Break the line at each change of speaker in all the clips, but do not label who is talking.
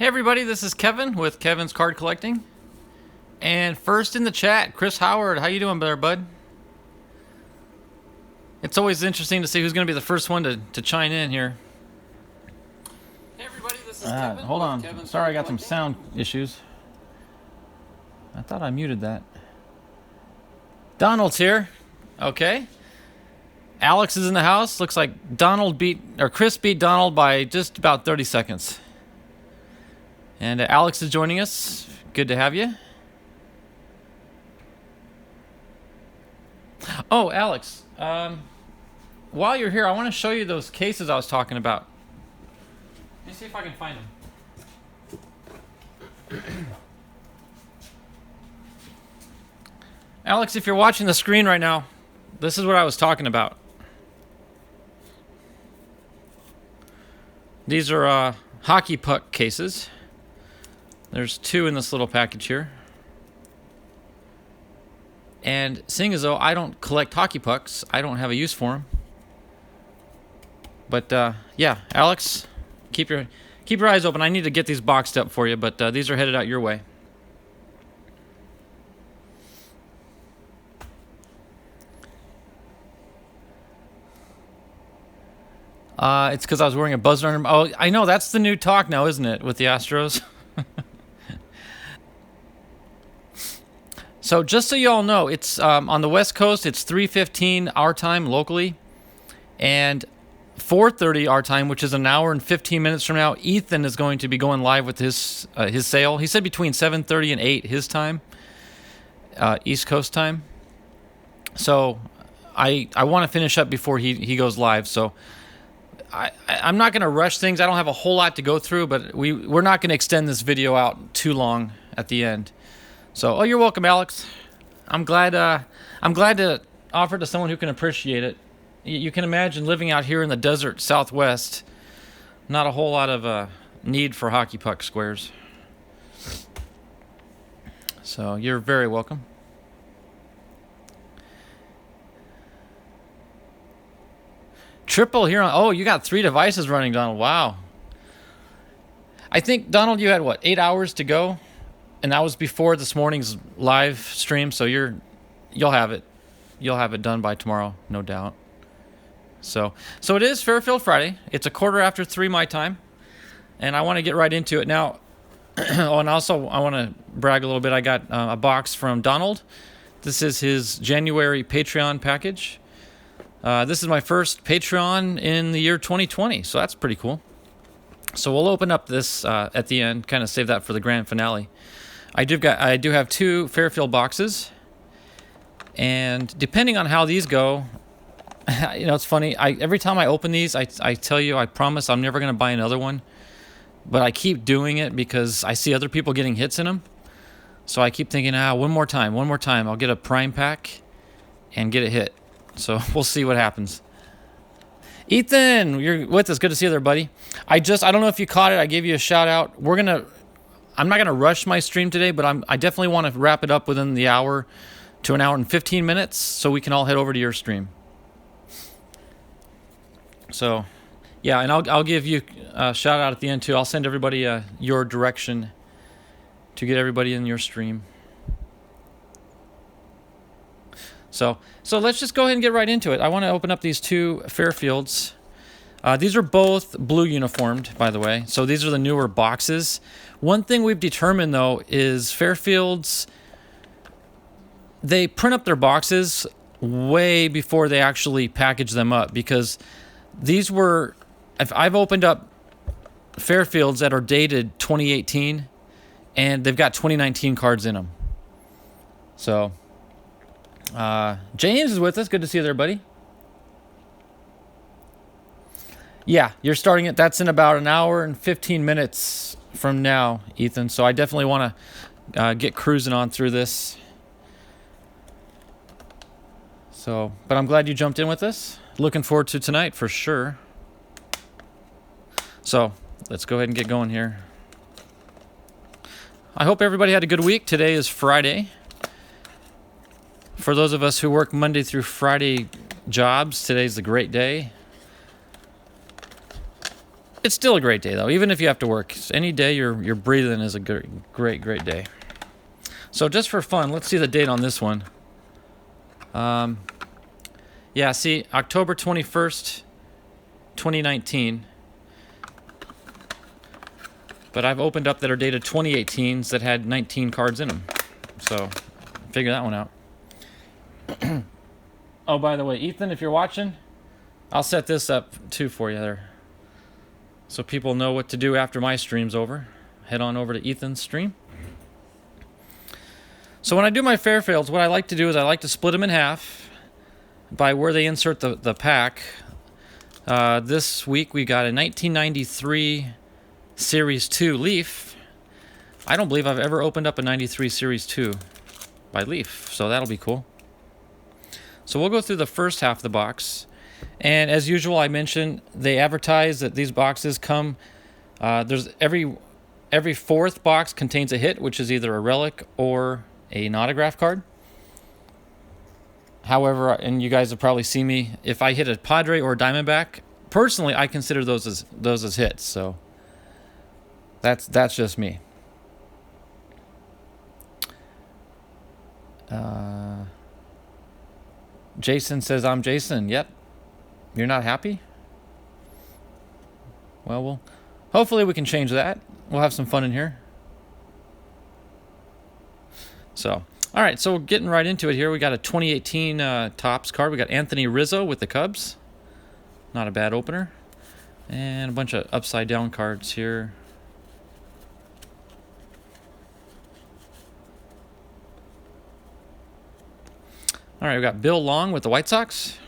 Hey everybody, this is Kevin with Kevin's Card Collecting. And first in the chat, Chris Howard. How you doing there, bud? It's always interesting to see who's going to be the first one to chime in here. Hey everybody, this is Kevin. Hold on. Sorry, I got some sound issues. I thought I muted that. Donald's here. Okay. Alex is in the house. Looks like Chris beat Donald by just about 30 seconds. And Alex is joining us. Good to have you. Oh, Alex. While you're here, I want to show you those cases I was talking about. Let me see if I can find them. Alex, if you're watching the screen right now, this is what I was talking about. These are hockey puck cases. There's two in this little package here. And seeing as though I don't collect hockey pucks, I don't have a use for them. But yeah, Alex, keep your eyes open. I need to get these boxed up for you, but these are headed out your way. It's because I was wearing a buzzer under. Oh, I know, that's the new talk now, isn't it, with the Astros? So just so you all know, it's on the West Coast, it's 3:15 our time locally, and 4:30 our time, which is an hour and 15 minutes from now. Ethan is going to be going live with his sale. He said between 7:30 and 8 his time, East Coast time. So I want to finish up before he goes live. So I'm not going to rush things. I don't have a whole lot to go through, but we're not going to extend this video out too long at the end. So, oh, you're welcome, Alex. I'm glad to offer to someone who can appreciate it. You can imagine living out here in the desert Southwest, not a whole lot of need for hockey puck squares. So you're very welcome. Triple here on. Oh, you got 3 devices running, Donald. Wow. I think, Donald, you had what, 8 hours to go? And that was before this morning's live stream, so you'll have it done by tomorrow, no doubt. So it is Fairfield Friday. It's 3:15 my time, and I want to get right into it now. Oh, and also I want to brag a little bit. I got a box from Donald. This is his January Patreon package. This is my first Patreon in the year 2020, so that's pretty cool. So we'll open up this at the end, kind of save that for the grand finale. I do have 2 Fairfield boxes, and depending on how these go, you know, it's funny. Every time I open these, I tell you, I promise I'm never going to buy another one, but I keep doing it because I see other people getting hits in them. So I keep thinking, one more time, I'll get a prime pack and get a hit. So we'll see what happens. Ethan, you're with us. Good to see you there, buddy. I don't know if you caught it. I gave you a shout out. I'm not going to rush my stream today, but I definitely want to wrap it up within the hour to an hour and 15 minutes so we can all head over to your stream. So, yeah, and I'll give you a shout out at the end too. I'll send everybody your direction to get everybody in your stream. So let's just go ahead and get right into it. I want to open up these 2 Fairfields. These are both blue uniformed, by the way. So these are the newer boxes. One thing we've determined, though, is Fairfields, they print up their boxes way before they actually package them up, because these were, if I've opened up Fairfields that are dated 2018, and they've got 2019 cards in them. So, James is with us. Good to see you there, buddy. Yeah, you're starting it. That's in about an hour and 15 minutes from now, Ethan. So I definitely want to get cruising on through this. So, but I'm glad you jumped in with us. Looking forward to tonight for sure. So let's go ahead and get going here. I hope everybody had a good week. Today is Friday. For those of us who work Monday through Friday jobs, today's a great day. It's still a great day, though, even if you have to work. Any day you're breathing is a great day. So just for fun, let's see the date on this one. Yeah, see, October 21st, 2019. But I've opened up that are dated 2018s that had 19 cards in them. So, figure that one out. Oh, by the way, Ethan, if you're watching, I'll set this up too for you there. So people know what to do after my stream's over. Head on over to Ethan's stream. So when I do my Fairfields, what I like to do is I like to split them in half by where they insert the pack. This week we got a 1993 Series 2 Leaf. I don't believe I've ever opened up a 93 Series 2 by Leaf, so that'll be cool. So we'll go through the first half of the box. And as usual, I mentioned they advertise that these boxes come. There's every fourth box contains a hit, which is either a relic or an autograph card. However, and you guys have probably seen me, if I hit a Padre or a Diamondback, personally, I consider those as hits. So that's just me. Jason says, I'm Jason. Yep. You're not happy? Well, hopefully we can change that. We'll have some fun in here. So, all right, so getting right into it here. We got a 2018 Topps card. We got Anthony Rizzo with the Cubs. Not a bad opener. And a bunch of upside down cards here. All right, we got Bill Long with the White Sox.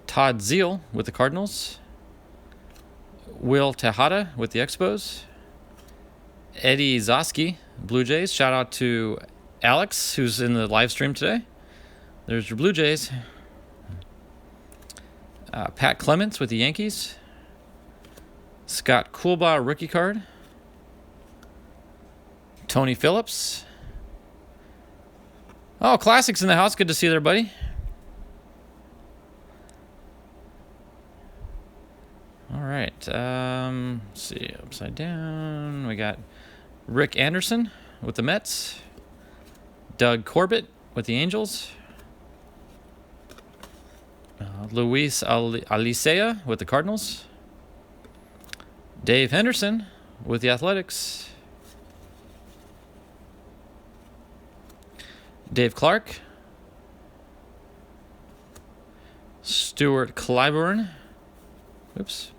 Todd Zeile with the Cardinals. Will Tejada with the Expos. Eddie Zosky, Blue Jays. Shout out to Alex, who's in the live stream today. There's your Blue Jays. Pat Clements with the Yankees. Scott Coolbaugh, rookie card. Tony Phillips. Oh, Classics in the house. Good to see you there, buddy. All right. Let's see. Upside down. We got Rick Anderson with the Mets. Doug Corbett with the Angels. Luis Alicea with the Cardinals. Dave Henderson with the Athletics. Dave Clark. Stuart Clyburn. Oops.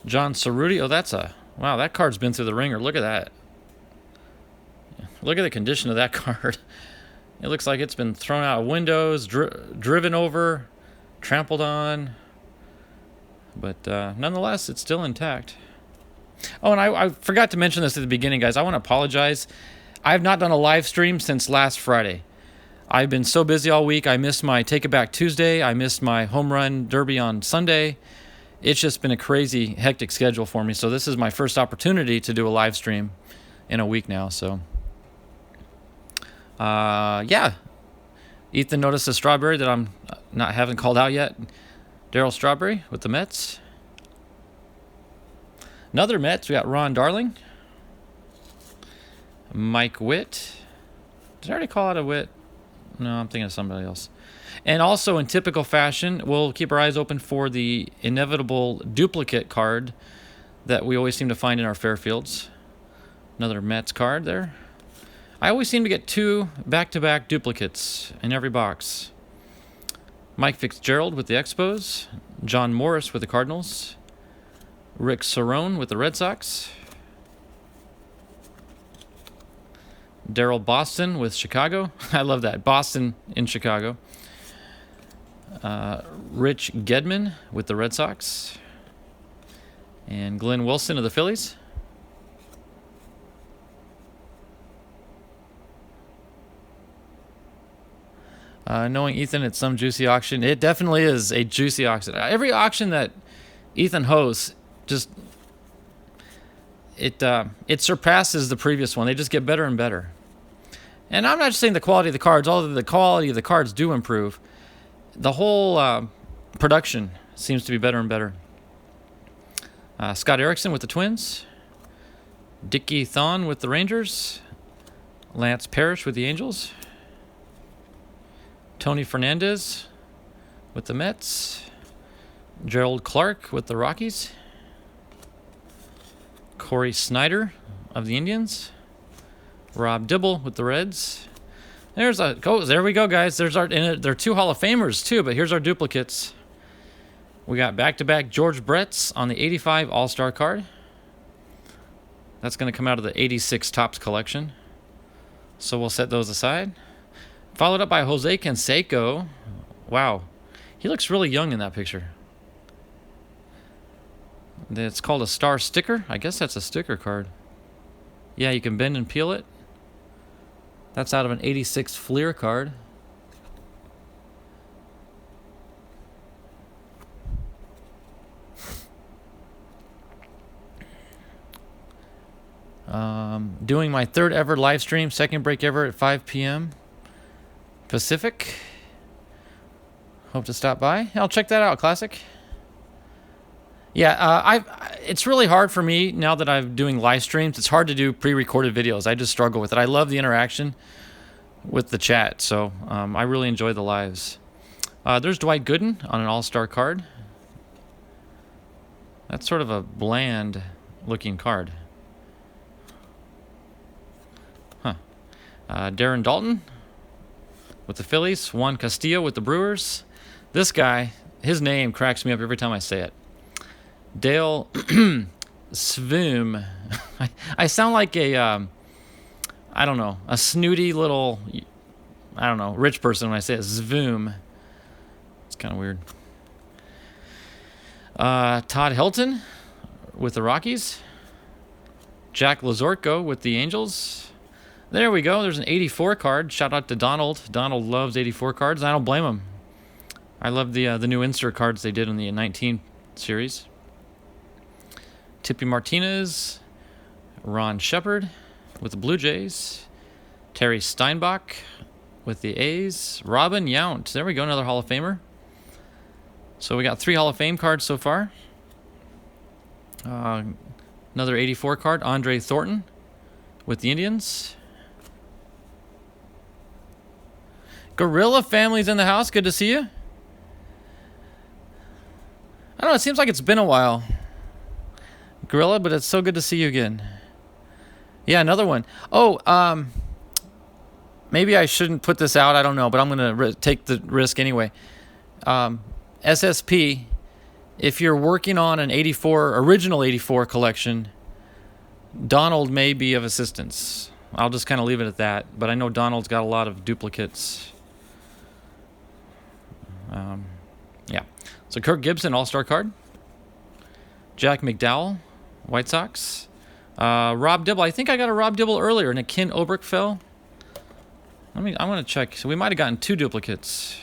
John Cerruti. Oh, wow, that card's been through the ringer. Look at that. Look at the condition of that card. It looks like it's been thrown out of windows, driven over, trampled on. But nonetheless, it's still intact. Oh, and I forgot to mention this at the beginning, guys. I want to apologize. I have not done a live stream since last Friday. I've been so busy all week. I missed my Take It Back Tuesday. I missed my Home Run Derby on Sunday. It's just been a crazy, hectic schedule for me. So this is my first opportunity to do a live stream in a week now. So, yeah. Ethan noticed a Strawberry that I'm haven't called out yet. Darryl Strawberry with the Mets. Another Mets. We got Ron Darling. Mike Witt. Did I already call out a Witt? No, I'm thinking of somebody else. And also, in typical fashion, we'll keep our eyes open for the inevitable duplicate card that we always seem to find in our Fairfields. Another Mets card there. I always seem to get 2 back-to-back duplicates in every box. Mike Fitzgerald with the Expos. John Morris with the Cardinals. Rick Cerone with the Red Sox. Daryl Boston with Chicago. I love that. Boston in Chicago. Rich Gedman with the Red Sox. And Glenn Wilson of the Phillies. Knowing Ethan, it's some juicy auction. It definitely is a juicy auction. Every auction that Ethan hosts, just it surpasses the previous one. They just get better and better. And I'm not just saying the quality of the cards, although the quality of the cards do improve. The whole production seems to be better and better. Scott Erickson with the Twins. Dickie Thon with the Rangers. Lance Parrish with the Angels. Tony Fernandez with the Mets. Gerald Clark with the Rockies. Corey Snyder of the Indians. Rob Dibble with the Reds. There we go, guys. There are 2 Hall of Famers too, but here's our duplicates. We got back-to-back George Bretts on the 85 All-Star card. That's going to come out of the 86 Topps collection. So we'll set those aside. Followed up by Jose Canseco. Wow. He looks really young in that picture. It's called a star sticker. I guess that's a sticker card. Yeah, you can bend and peel it. That's out of an 86 Fleer card. Doing my 3rd ever live stream, second break ever at 5 p.m. Pacific. Hope to stop by. I'll check that out, Classic. Yeah, it's really hard for me now that I'm doing live streams. It's hard to do pre-recorded videos. I just struggle with it. I love the interaction with the chat, so I really enjoy the lives. There's Dwight Gooden on an all-star card. That's sort of a bland-looking card. Huh. Darren Dalton with the Phillies. Juan Castillo with the Brewers. This guy, his name cracks me up every time I say it. Dale Svoom. I sound like a, I don't know, a snooty little, I don't know, rich person when I say it. Zvoom. It's kind of weird. Todd Helton with the Rockies. Jack Lazorko with the Angels. There we go. There's an 84 card. Shout out to Donald. Donald loves 84 cards. I don't blame him. I love the new insert cards they did in the 19 series. Tippy Martinez, Ron Shepard with the Blue Jays, Terry Steinbach with the A's, Robin Yount. There we go, another Hall of Famer. So we got 3 Hall of Fame cards so far. Another 84 card, Andre Thornton with the Indians. Gorilla family's in the house. Good to see you. I don't know, it seems like it's been a while, Gorilla, but it's so good to see you again. Yeah, another one. Oh, maybe I shouldn't put this out. I don't know, but I'm going to take the risk anyway. SSP, if you're working on an original 84 collection, Donald may be of assistance. I'll just kind of leave it at that. But I know Donald's got a lot of duplicates. Yeah. So Kirk Gibson, All-Star card. Jack McDowell, White Sox. Rob Dibble. I think I got a Rob Dibble earlier, and a Ken Obrick fell. I want to check. So we might have gotten 2 duplicates.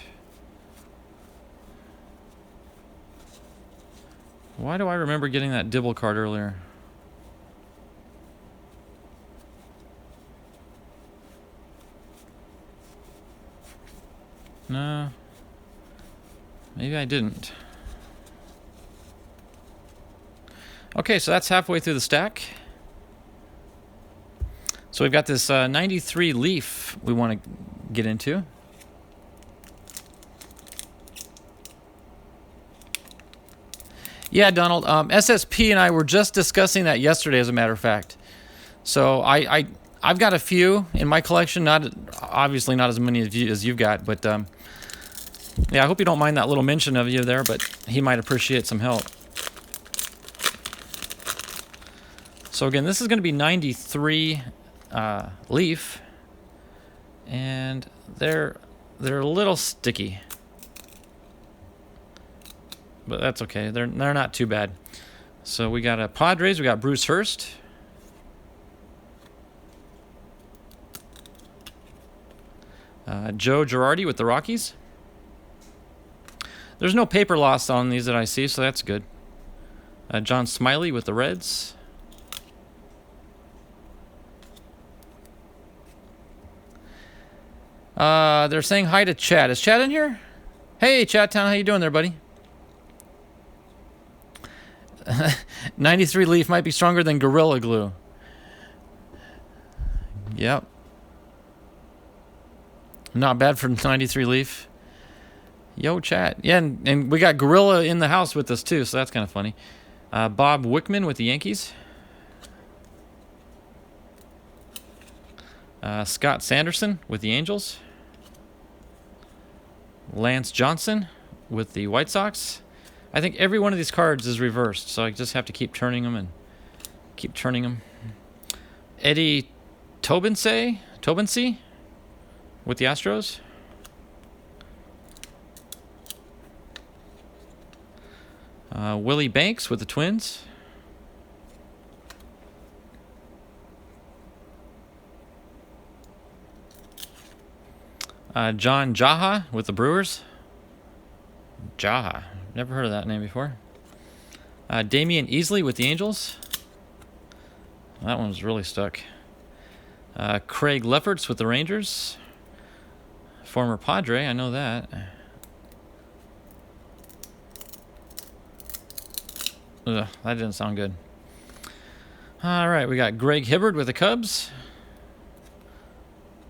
Why do I remember getting that Dibble card earlier? No. Maybe I didn't. Okay, so that's halfway through the stack. So we've got this 93 Leaf we want to get into. Yeah, Donald. SSP and I were just discussing that yesterday, as a matter of fact. So I've got a few in my collection. Obviously not as many as you've got, but yeah, I hope you don't mind that little mention of you there. But he might appreciate some help. So again, this is going to be 93 Leaf, and they're a little sticky, but that's okay. They're not too bad. So we got a Padres. We got Bruce Hurst. Joe Girardi with the Rockies. There's no paper loss on these that I see, so that's good. John Smiley with the Reds. They're saying hi to Chad. Is Chad in here? Hey, Chad Town, how you doing there, buddy? 93 Leaf might be stronger than Gorilla Glue. Yep. Not bad for 93 Leaf. Yo, chat. Yeah, and we got Gorilla in the house with us, too, so that's kind of funny. Bob Wickman with the Yankees. Scott Sanderson with the Angels. Lance Johnson with the White Sox. I think every one of these cards is reversed, so I just have to keep turning them and keep turning them. Eddie Tobinse with the Astros. Willie Banks with the Twins. John Jaha with the Brewers. Jaha. Never heard of that name before. Damian Easley with the Angels. That one's really stuck. Craig Lefferts with the Rangers. Former Padre, I know that. Ugh, that didn't sound good. All right, we got Greg Hibbard with the Cubs.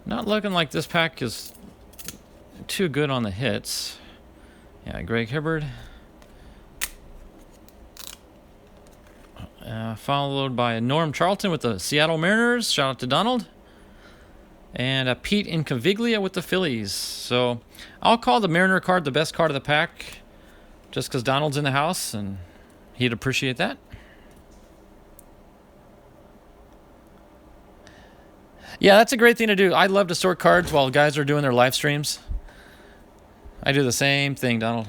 Not looking like this pack is too good on the hits. Yeah, Greg Hibbard. Followed by Norm Charlton with the Seattle Mariners. Shout out to Donald. And Pete Incaviglia with the Phillies. So I'll call the Mariner card the best card of the pack just because Donald's in the house and he'd appreciate that. Yeah, that's a great thing to do. I love to sort cards while guys are doing their live streams. I do the same thing, Donald.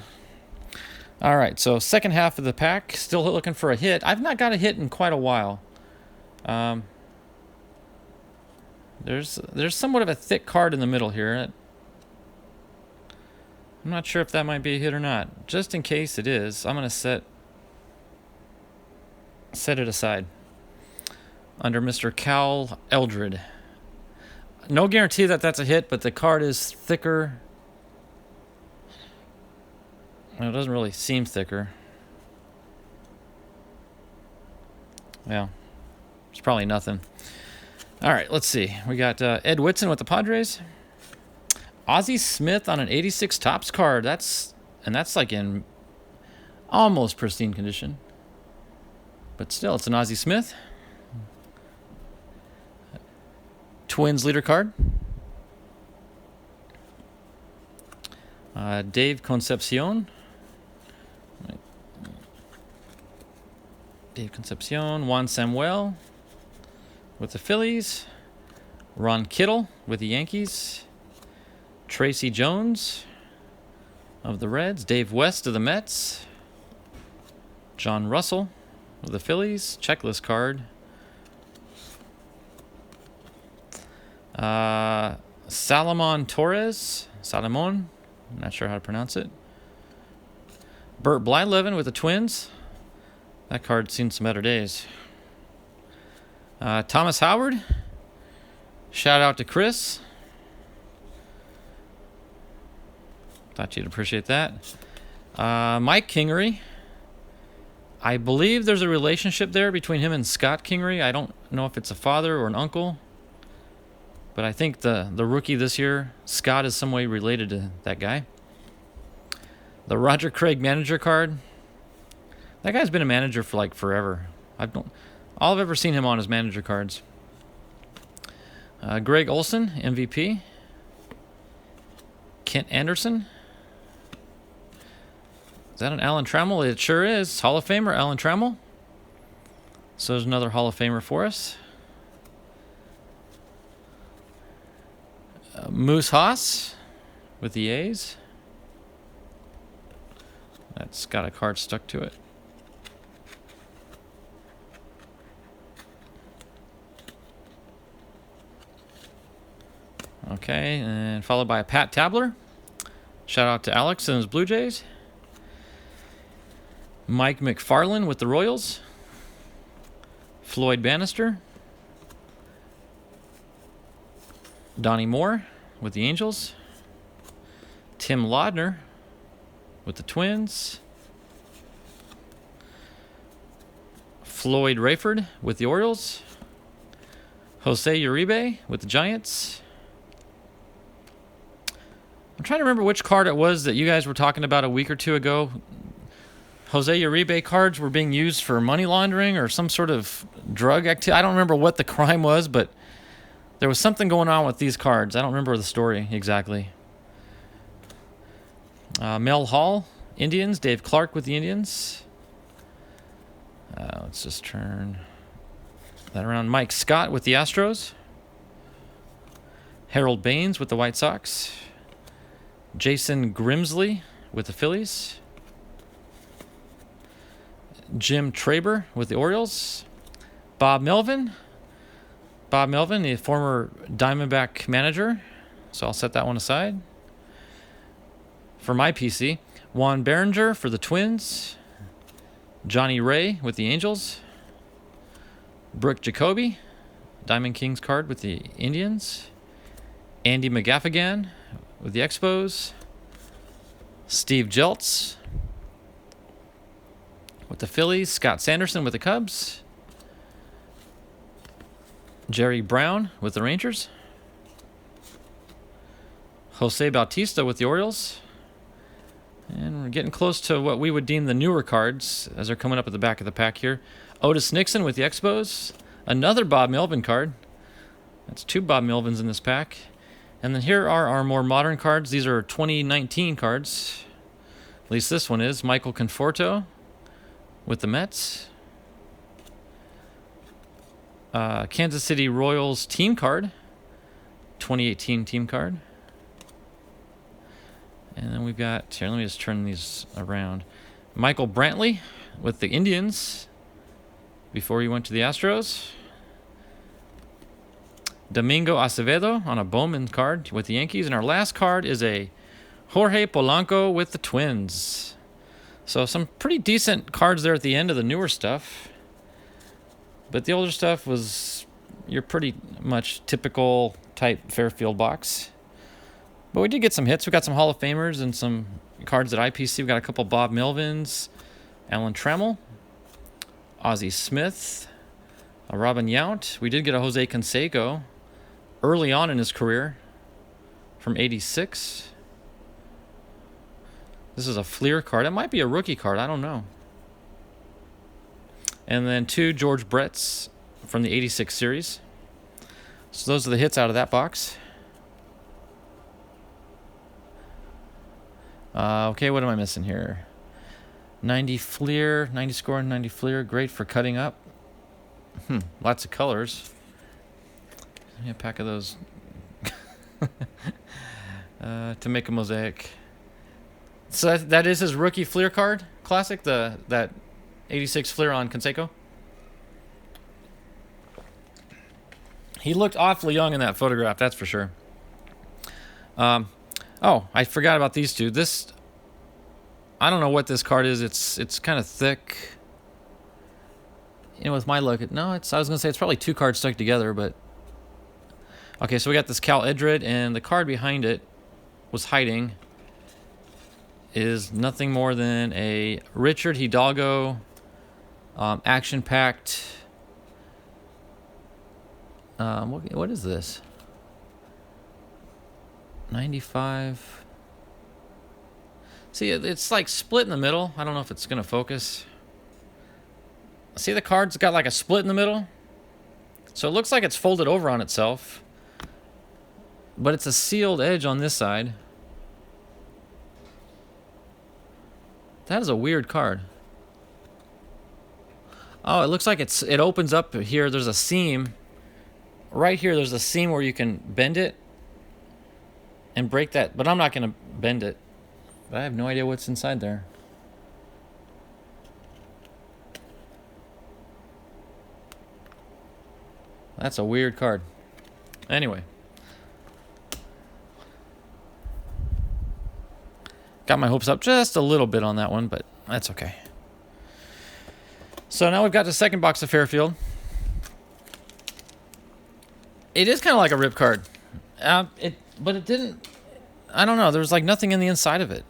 All right, so second half of the pack. Still looking for a hit. I've not got a hit in quite a while. There's somewhat of a thick card in the middle here. I'm not sure if that might be a hit or not. Just in case it is, I'm going to set it aside under Mr. Cal Eldred. No guarantee that that's a hit, but the card is thicker. Well, it doesn't really seem thicker. Yeah, it's probably nothing. All right, let's see. We got Ed Whitson with the Padres. Ozzie Smith on an 86 Topps card. That's like in almost pristine condition. But still, it's an Ozzie Smith. Twins leader card. Dave Concepcion. Juan Samuel with the Phillies. Ron Kittle with the Yankees. Tracy Jones of the Reds. Dave West of the Mets. John Russell of the Phillies. Checklist card. Salomon Torres. I'm not sure how to pronounce it. Burt Blyleven with the Twins. That card's seen some better days. Thomas Howard. Shout out to Chris. Thought you'd appreciate that. Mike Kingery. I believe there's a relationship there between him and Scott Kingery. I don't know if it's a father or an uncle. But I think the rookie this year, Scott, is some way related to that guy. The Roger Craig manager card. That guy's been a manager for like forever. All I've ever seen him on is manager cards. Greg Olson, MVP. Kent Anderson. Is that an Alan Trammell? It sure is. Hall of Famer, Alan Trammell. So there's another Hall of Famer for us. Moose Haas with the A's. That's got a card stuck to it. Okay, and followed by a Pat Tabler. Shout out to Alex and his Blue Jays. Mike McFarland with the Royals. Floyd Bannister. Donnie Moore with the Angels. Tim Laudner with the Twins. Floyd Rayford with the Orioles. Jose Uribe with the Giants. I'm trying to remember which card it was that you guys were talking about a week or two ago. Jose Uribe cards were being used for money laundering or some sort of drug activity. I don't remember what the crime was, but there was something going on with these cards. I don't remember the story exactly. Mel Hall, Indians. Dave Clark with the Indians. Let's just turn that around. Mike Scott with the Astros. Harold Baines with the White Sox. Jason Grimsley with the Phillies. Jim Traber with the Orioles. Bob Melvin. Bob Melvin, the former Diamondback manager. So I'll set that one aside. For my PC. Juan Berenger for the Twins. Johnny Ray with the Angels. Brooke Jacoby, Diamond Kings card with the Indians. Andy McGaffigan with the Expos. Steve Jeltz with the Phillies. Scott Sanderson with the Cubs. Jerry Brown with the Rangers. Jose Bautista with the Orioles. And we're getting close to what we would deem the newer cards as they're coming up at the back of the pack here. Otis Nixon with the Expos. Another Bob Melvin card. That's 2 Bob Melvins in this pack. And then here are our more modern cards. These are 2019 cards. At least this one is. Michael Conforto with the Mets. Kansas City Royals team card. 2018 team card. And then we've got, here, let me just turn these around. Michael Brantley with the Indians before he went to the Astros. Domingo Acevedo on a Bowman card with the Yankees. And our last card is a Jorge Polanco with the Twins. So some pretty decent cards there at the end of the newer stuff. But the older stuff was your pretty much typical type Fairfield box. But we did get some hits. We got some Hall of Famers and some cards at IPC. We got a couple Bob Melvins, Alan Trammell, Ozzie Smith, a Robin Yount. We did get a Jose Canseco early on in his career from 86. This is a Fleer card. It might be a rookie card. I don't know. And then 2 George Bretts from the 86 series. So those are the hits out of that box. Okay, what am I missing here? 90 Fleer, 90 score, 90 Fleer. Great for cutting up. Lots of colors. Give me a pack of those to make a mosaic. So that is his rookie Fleer card, classic. That 86 Fleer on Canseco. He looked awfully young in that photograph, that's for sure. Oh, I forgot about these two. This, I don't know what this card is. It's kind of thick. You know, with my look, no, I was going to say it's probably 2 cards stuck together, but... Okay, so we got this Cal Edred, and the card behind it was hiding is nothing more than a Richard Hidalgo action-packed... what is this? 95. See, it's like split in the middle. I don't know if it's going to focus. See, the card's got like a split in the middle. So it looks like it's folded over on itself. But it's a sealed edge on this side. That is a weird card. Oh, it looks like it opens up here. There's a seam. Right here, there's a seam where you can bend it and break that, but I'm not going to bend it. But I have no idea what's inside there. That's a weird card. Anyway. Got my hopes up just a little bit on that one, but that's okay. So now we've got the second box of Fairfield. It is kind of like a rip card. But it didn't... I don't know. There was like nothing in the inside of it.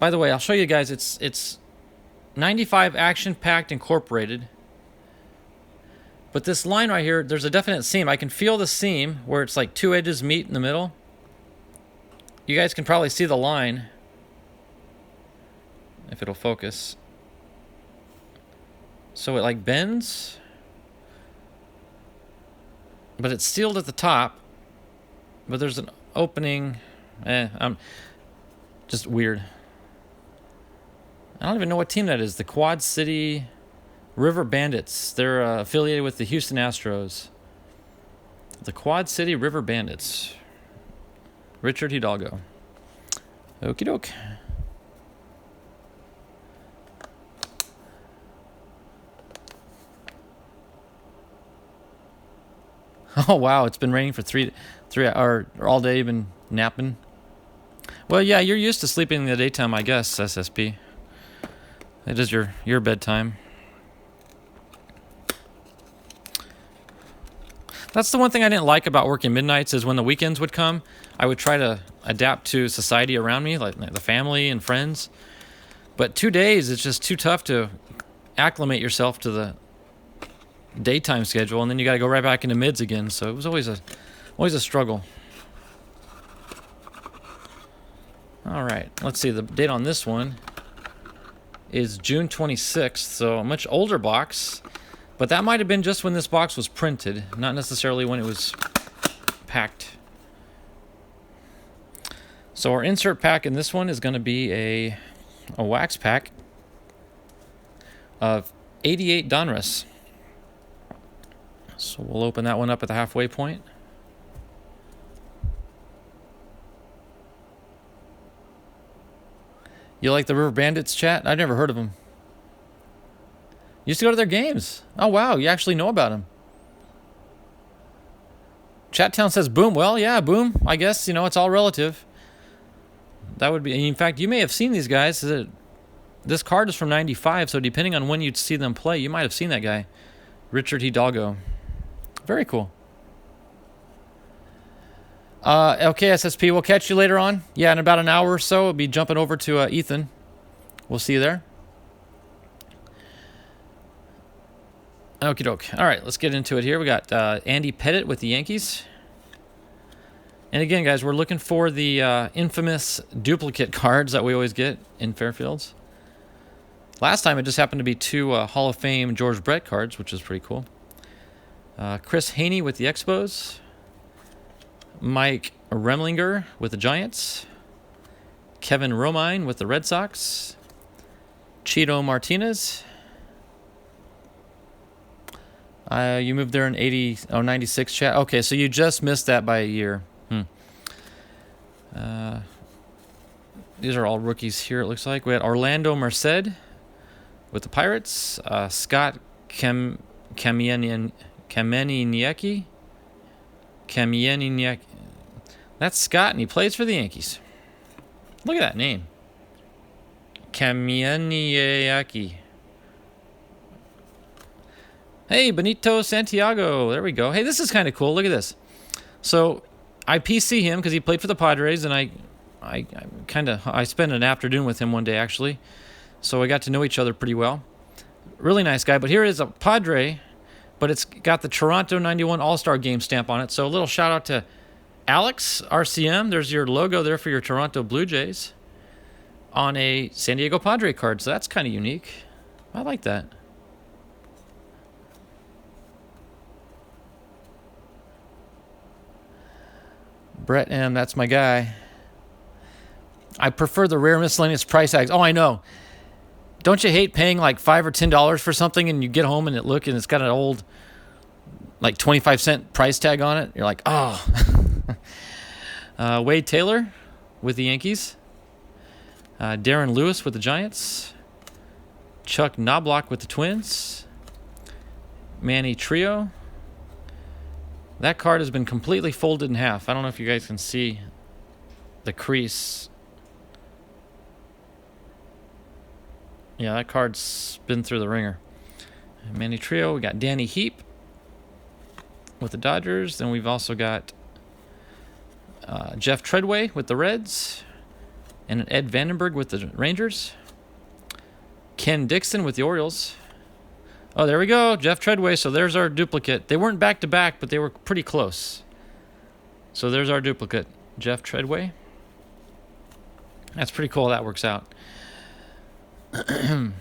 By the way, I'll show you guys. It's 95 Action Packed Incorporated. But this line right here, there's a definite seam. I can feel the seam where it's like two edges meet in the middle. You guys can probably see the line if it'll focus. So it like bends, but it's sealed at the top, but there's an opening. Just weird. I don't even know what team that is. The Quad City River Bandits. They're affiliated with the Houston Astros. The Quad City River Bandits. Richard Hidalgo. Okie doke. Oh wow, it's been raining for three hours, or all day. You've been napping. Well, yeah, you're used to sleeping in the daytime, I guess. SSP. It is your bedtime. That's the one thing I didn't like about working midnights is when the weekends would come, I would try to adapt to society around me, like the family and friends. But 2 days, it's just too tough to acclimate yourself to the daytime schedule, and then you got to go right back into mids again. So it was always a struggle. All right, let's see. The date on this one is June 26th, so a much older box. But that might have been just when this box was printed, not necessarily when it was packed. So our insert pack in this one is going to be a wax pack of 88 Donruss. So we'll open that one up at the halfway point. You like the River Bandits, chat? I've never heard of them. Used to go to their games. Oh, wow. You actually know about them. Chat Town says boom. Well, yeah, boom. I guess, it's all relative. That would be... In fact, you may have seen these guys. This card is from 95, so depending on when you'd see them play, you might have seen that guy. Richard Hidalgo. Very cool. Okay, SSP, we'll catch you later on. Yeah, in about an hour or so, we'll be jumping over to Ethan. We'll see you there. Okie doke. All right, let's get into it here. We got Andy Pettitte with the Yankees. And again, guys, we're looking for the infamous duplicate cards that we always get in Fairfields. Last time, it just happened to be two Hall of Fame George Brett cards, which is pretty cool. Chris Haney with the Expos. Mike Remlinger with the Giants. Kevin Romine with the Red Sox. Cheeto Martinez. You moved there in 96, chat. Okay, so you just missed that by a year. These are all rookies here, it looks like. We had Orlando Merced with the Pirates. Scott Kamieniecki. That's Scott, and he plays for the Yankees. Look at that name. Kamieniecki. Hey, Benito Santiago. There we go. Hey, this is kind of cool. Look at this. So I PC him because he played for the Padres, and I spent an afternoon with him one day, actually. So we got to know each other pretty well. Really nice guy. But here is a Padre, but it's got the Toronto 91 All-Star Game stamp on it. So a little shout out to Alex, RCM. There's your logo there for your Toronto Blue Jays on a San Diego Padre card. So that's kind of unique. I like that. Brett M., that's my guy. I prefer the rare miscellaneous price tags. Oh, I know. Don't you hate paying like $5 or $10 for something and you get home and it's got an old like 25-cent price tag on it? You're like, oh. Wade Taylor with the Yankees. Darren Lewis with the Giants. Chuck Knobloch with the Twins. Manny Trio. That card has been completely folded in half. I don't know if you guys can see the crease. Yeah, that card's been through the ringer. Manny Trio. We got Danny Heap with the Dodgers. Then we've also got Jeff Treadway with the Reds. And an Ed Vandenberg with the Rangers. Ken Dixon with the Orioles. Oh, there we go. Jeff Treadway. So there's our duplicate. They weren't back to back, but they were pretty close. So there's our duplicate. Jeff Treadway. That's pretty cool. That works out. Okay,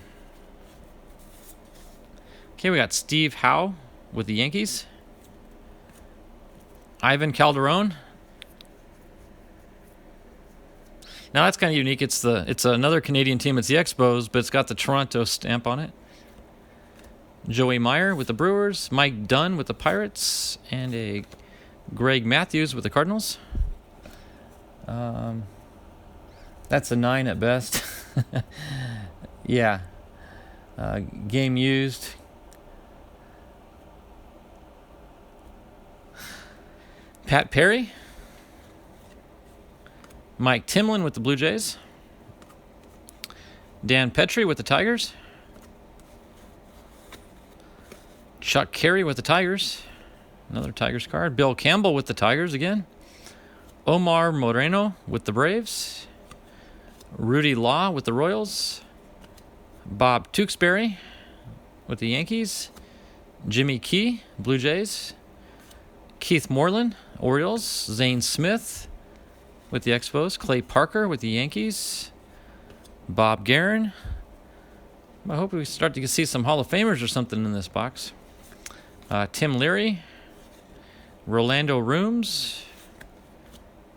we got Steve Howe with the Yankees. Ivan Calderon. Now that's kind of unique. It's another Canadian team. It's the Expos, but it's got the Toronto stamp on it. Joey Meyer with the Brewers. Mike Dunn with the Pirates. And a Greg Matthews with the Cardinals. That's a 9 at best. Yeah. Game used. Pat Perry. Mike Timlin with the Blue Jays. Dan Petrie with the Tigers. Chuck Carey with the Tigers. Another Tigers card. Bill Campbell with the Tigers again. Omar Moreno with the Braves. Rudy Law with the Royals. Bob Tewksbury with the Yankees. Jimmy Key, Blue Jays. Keith Moreland, Orioles. Zane Smith with the Expos. Clay Parker with the Yankees. Bob Guerin. I hope we start to see some Hall of Famers or something in this box. Tim Leary. Rolando Rooms.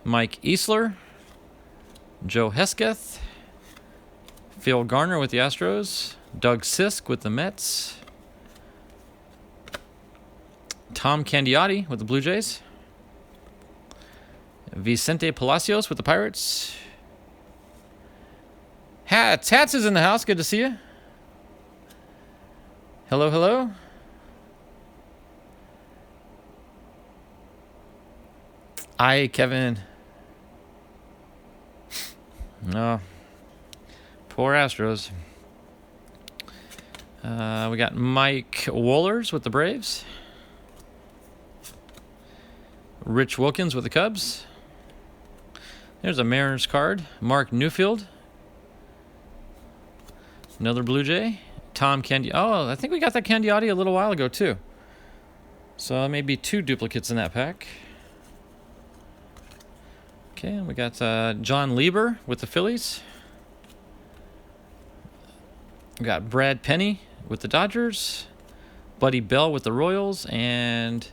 Mike Easler. Joe Hesketh. Phil Garner with the Astros. Doug Sisk with the Mets. Tom Candiotti with the Blue Jays. Vicente Palacios with the Pirates. Hats is in the house. Good to see you. Hello, hello. Hi, Kevin. No. Poor Astros. We got Mike Wohlers with the Braves. Rich Wilkins with the Cubs. There's a Mariners card. Mark Newfield. Another Blue Jay. Tom Candiotti. Oh, I think we got that Candiotti a little while ago, too. So maybe 2 duplicates in that pack. Okay, we got John Lieber with the Phillies. We got Brad Penny with the Dodgers. Buddy Bell with the Royals. And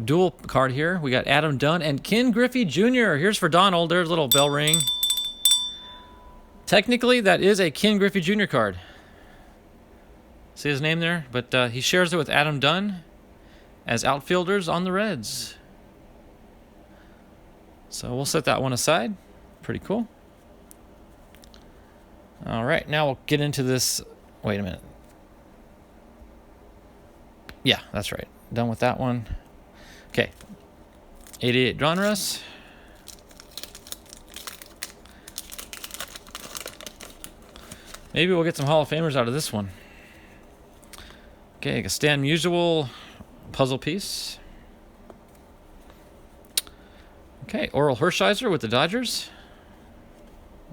dual card here. We got Adam Dunn and Ken Griffey Jr. Here's for Donald. There's a little bell ring. Technically, that is a Ken Griffey Jr. card. See his name there? But he shares it with Adam Dunn as outfielders on the Reds. So we'll set that one aside. Pretty cool. All right, now we'll get into this. Wait a minute. Yeah, that's right. Done with that one. Okay. 88 Donruss. Maybe we'll get some Hall of Famers out of this one. Okay, a Stan Musial puzzle piece. Okay, Oral Hershiser with the Dodgers.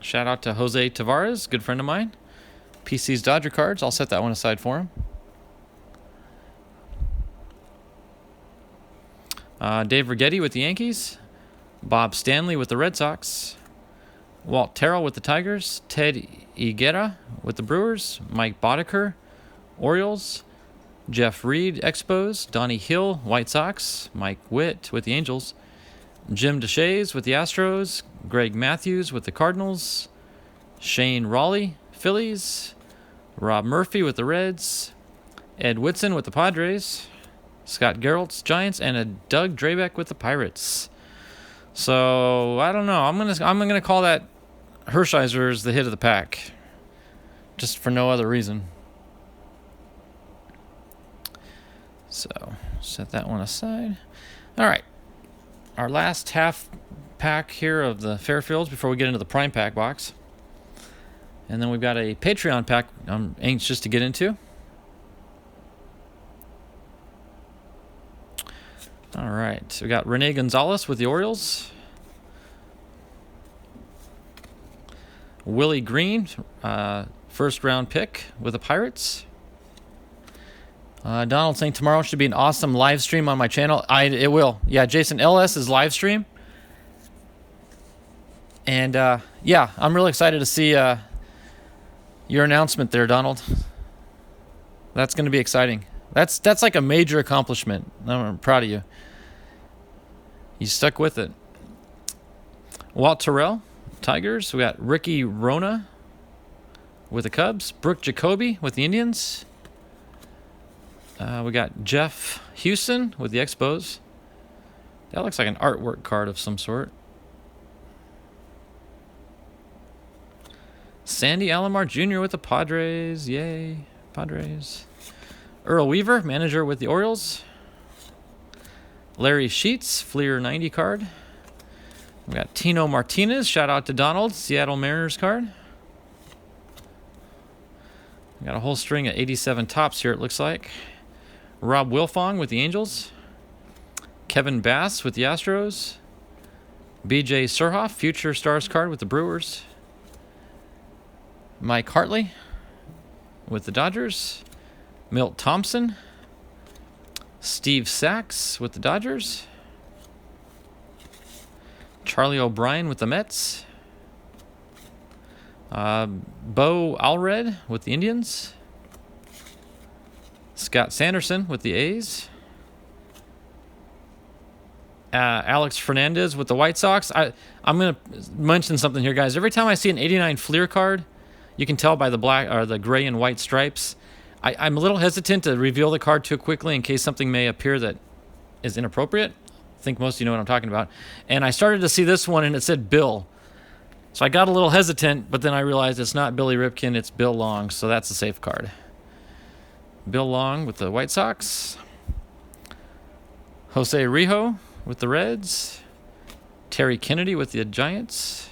Shout out to Jose Tavares, good friend of mine. PC's Dodger cards. I'll set that one aside for him. Dave Righetti with the Yankees. Bob Stanley with the Red Sox. Walt Terrell with the Tigers. Ted Higuera with the Brewers. Mike Boddicker, Orioles. Jeff Reed, Expos. Donnie Hill, White Sox. Mike Witt with the Angels. Jim DeShays with the Astros. Greg Matthews with the Cardinals. Shane Raleigh, Phillies. Rob Murphy with the Reds. Ed Whitson with the Padres. Scott Geralt's Giants, and a Doug Drabeck with the Pirates. So I don't know. I'm gonna call that Hershiser's the hit of the pack, just for no other reason. So set that one aside. All right, our last half pack here of the Fairfields before we get into the prime pack box, and then we've got a Patreon pack I'm anxious to get into. All right, so we got Rene Gonzalez with the Orioles. Willie Green, first round pick with the Pirates. Donald saying tomorrow should be an awesome live stream on my channel. It will. Yeah, Jason, LS is live stream. And yeah, I'm really excited to see your announcement there, Donald. That's going to be exciting. That's like a major accomplishment. I'm proud of you. You stuck with it. Walt Terrell, Tigers. We got Ricky Rona with the Cubs. Brooke Jacoby with the Indians. We got Jeff Houston with the Expos. That looks like an artwork card of some sort. Sandy Alomar Jr. with the Padres. Yay, Padres. Earl Weaver, manager with the Orioles. Larry Sheets, Fleer 90 card. We got Tino Martinez, shout out to Donald, Seattle Mariners card. We got a whole string of 87 tops here, it looks like. Rob Wilfong with the Angels. Kevin Bass with the Astros. BJ Surhoff, Future Stars card with the Brewers. Mike Hartley with the Dodgers. Milt Thompson. Steve Sachs with the Dodgers. Charlie O'Brien with the Mets. Bo Allred with the Indians. Scott Sanderson with the A's. Alex Fernandez with the White Sox. I'm going to mention something here, guys. Every time I see an 89 Fleer card, you can tell by the black or the gray and white stripes. I'm a little hesitant to reveal the card too quickly in case something may appear that is inappropriate. I think most of you know what I'm talking about. And I started to see this one and it said Bill. So I got a little hesitant, but then I realized it's not Billy Ripken, it's Bill Long, so that's a safe card. Bill Long with the White Sox. Jose Rijo with the Reds. Terry Kennedy with the Giants.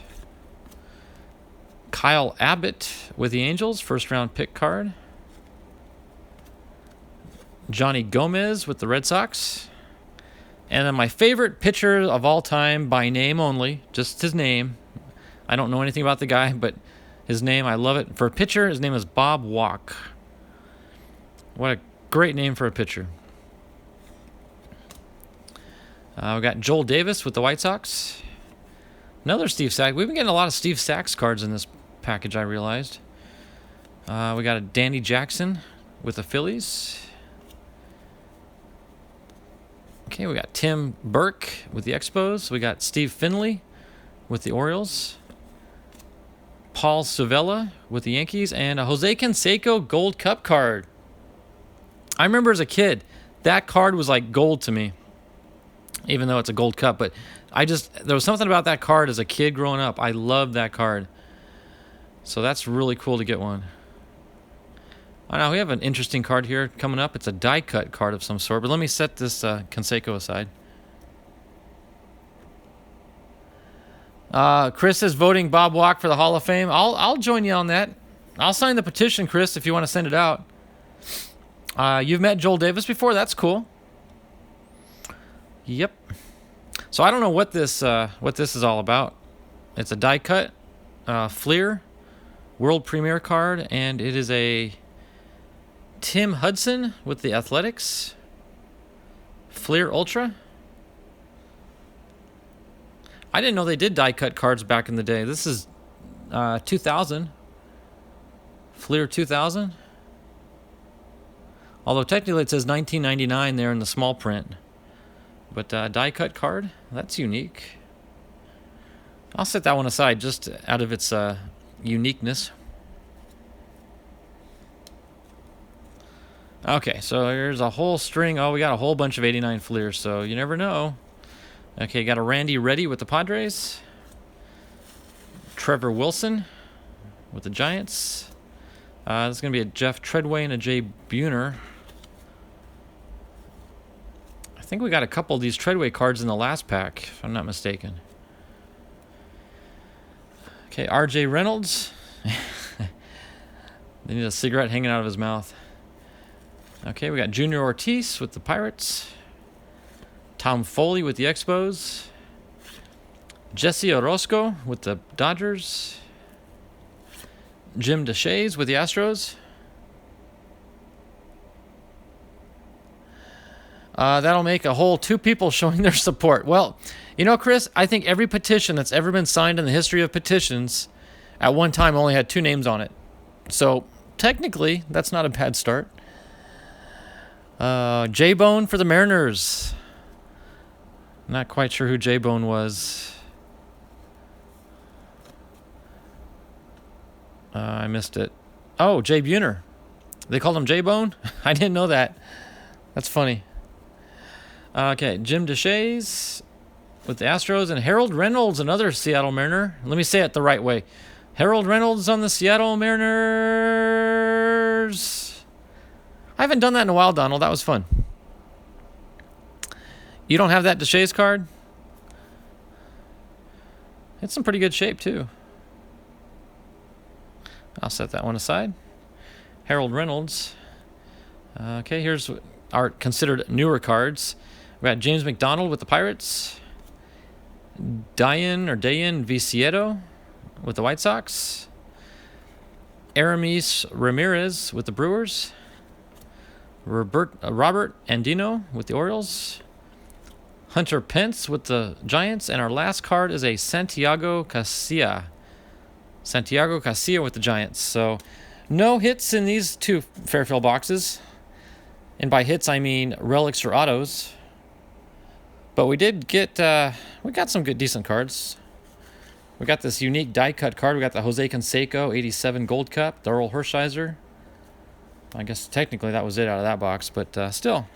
Kyle Abbott with the Angels, first round pick card. Johnny Gomez with the Red Sox. And then my favorite pitcher of all time by name only, just his name. I don't know anything about the guy, but his name, I love it. For a pitcher, his name is Bob Walk. What a great name for a pitcher. We got Joel Davis with the White Sox. Another Steve Sachs. We've been getting a lot of Steve Sachs cards in this package, I realized. We got a Danny Jackson with the Phillies. Okay, we got Tim Burke with the Expos. We got Steve Finley with the Orioles. Paul Savella with the Yankees. And a Jose Canseco Gold Cup card. I remember as a kid, that card was like gold to me. Even though it's a Gold Cup. But there was something about that card as a kid growing up. I loved that card. So that's really cool to get one. Now we have an interesting card here coming up. It's a die cut card of some sort, but let me set this Canseco aside. Chris is voting Bob Walk for the Hall of Fame. I'll join you on that. I'll sign the petition, Chris, if you want to send it out. You've met Joel Davis before. That's cool. Yep. So I don't know what this is all about. It's a die cut Fleer World Premiere card, and it is a Tim Hudson with the Athletics. Fleer Ultra. I didn't know they did die cut cards back in the day. This is 2000. Fleer 2000. Although technically it says 1999 there in the small print. But die cut card, that's unique. I'll set that one aside just out of its uniqueness. Okay, so here's a whole string. Oh, we got a whole bunch of 89 Fleers, so you never know. Okay, got a Randy Reddy with the Padres. Trevor Wilson with the Giants. This is going to be a Jeff Treadway and a Jay Buhner. I think we got a couple of these Treadway cards in the last pack, if I'm not mistaken. Okay, R.J. Reynolds. They need a cigarette hanging out of his mouth. Okay, we got Junior Ortiz with the Pirates. Tom Foley with the Expos. Jesse Orozco with the Dodgers. Jim DeShays with the Astros. That'll make a whole 2 people showing their support. Well, you know, Chris, I think every petition that's ever been signed in the history of petitions at one time only had 2 names on it. So technically, that's not a bad start. J-Bone for the Mariners. Not quite sure who J-Bone was. I missed it. Oh, Jay Buhner. They called him J-Bone? I didn't know that. That's funny. Okay, Jim Deshaies with the Astros, and Harold Reynolds, another Seattle Mariner. Let me say it the right way. Harold Reynolds on the Seattle Mariners. I haven't done that in a while, Donald. That was fun. You don't have that Deshaies card? It's in pretty good shape, too. I'll set that one aside. Harold Reynolds. Okay, here's our considered newer cards. We got James McDonald with the Pirates. Dayan Viciedo with the White Sox. Aramis Ramirez with the Brewers. Robert Andino with the Orioles. Hunter Pence with the Giants. And our last card is a Santiago Casilla. Santiago Casilla with the Giants. So no hits in these 2 Fairfield boxes. And by hits, I mean relics or autos. But we did get, we got some good, decent cards. We got this unique die cut card. We got the Jose Canseco 87 Gold Cup, the Earl Hershiser. I guess technically that was it out of that box, but still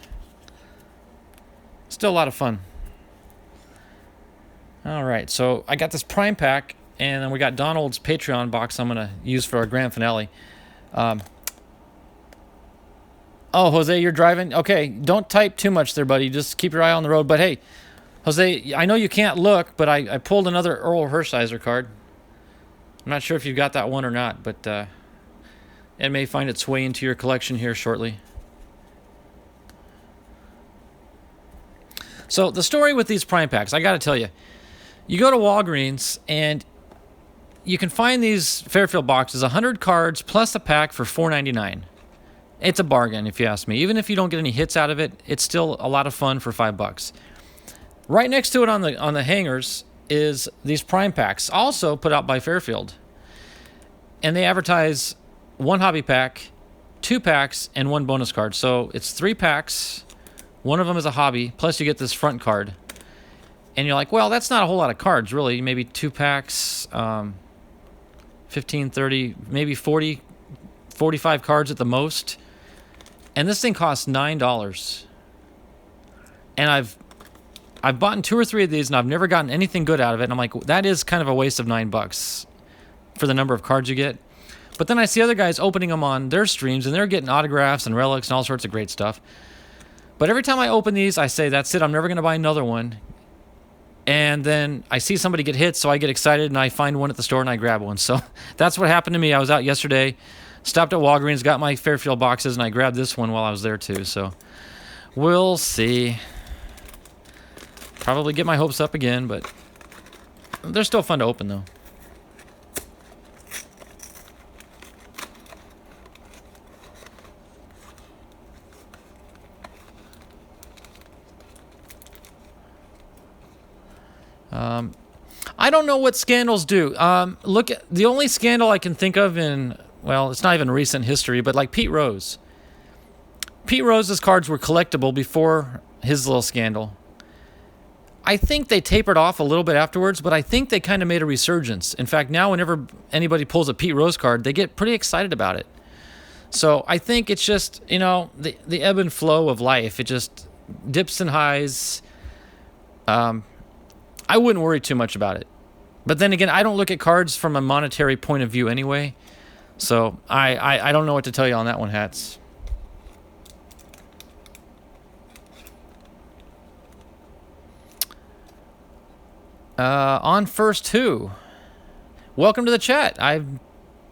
a lot of fun. All right, so I got this Prime Pack, and then we got Donald's Patreon box I'm going to use for our grand finale. Oh, Jose, you're driving? Okay, don't type too much there, buddy. Just keep your eye on the road. But hey, Jose, I know you can't look, but I pulled another Earl Hershiser card. I'm not sure if you've got that one or not, but it may find its way into your collection here shortly. So the story with these Prime Packs, I got to tell you, you go to Walgreens and you can find these Fairfield boxes, 100 cards plus a pack for $4.99. It's a bargain, if you ask me. Even if you don't get any hits out of it, it's still a lot of fun for $5. Right next to it on the hangers is these Prime Packs, also put out by Fairfield. And they advertise 1 hobby pack, 2 packs, and 1 bonus card. So it's 3 packs. One of them is a hobby, plus you get this front card. And you're like, well, that's not a whole lot of cards, really. Maybe 2 packs, 15, 30, maybe 40, 45 cards at the most. And this thing costs $9. And I've bought 2 or 3 of these, and I've never gotten anything good out of it. And I'm like, that is kind of a waste of $9 for the number of cards you get. But then I see other guys opening them on their streams, and they're getting autographs and relics and all sorts of great stuff. But every time I open these, I say, that's it, I'm never going to buy another one. And then I see somebody get hit, so I get excited, and I find one at the store, and I grab one. So that's what happened to me. I was out yesterday, stopped at Walgreens, got my Fairfield boxes, and I grabbed this one while I was there, too. So we'll see. Probably get my hopes up again, but they're still fun to open, though. I don't know what scandals do. Look at the only scandal I can think of in, well, it's not even recent history, but like Pete Rose. Pete Rose's cards were collectible before his little scandal. I think they tapered off a little bit afterwards, but I think they kind of made a resurgence. In fact, now whenever anybody pulls a Pete Rose card, they get pretty excited about it. So I think it's just, you know, the ebb and flow of life. It just dips and highs. I wouldn't worry too much about it. But then again, I don't look at cards from a monetary point of view anyway. So I don't know what to tell you on that one, Hats. On first two. Welcome to the chat. I've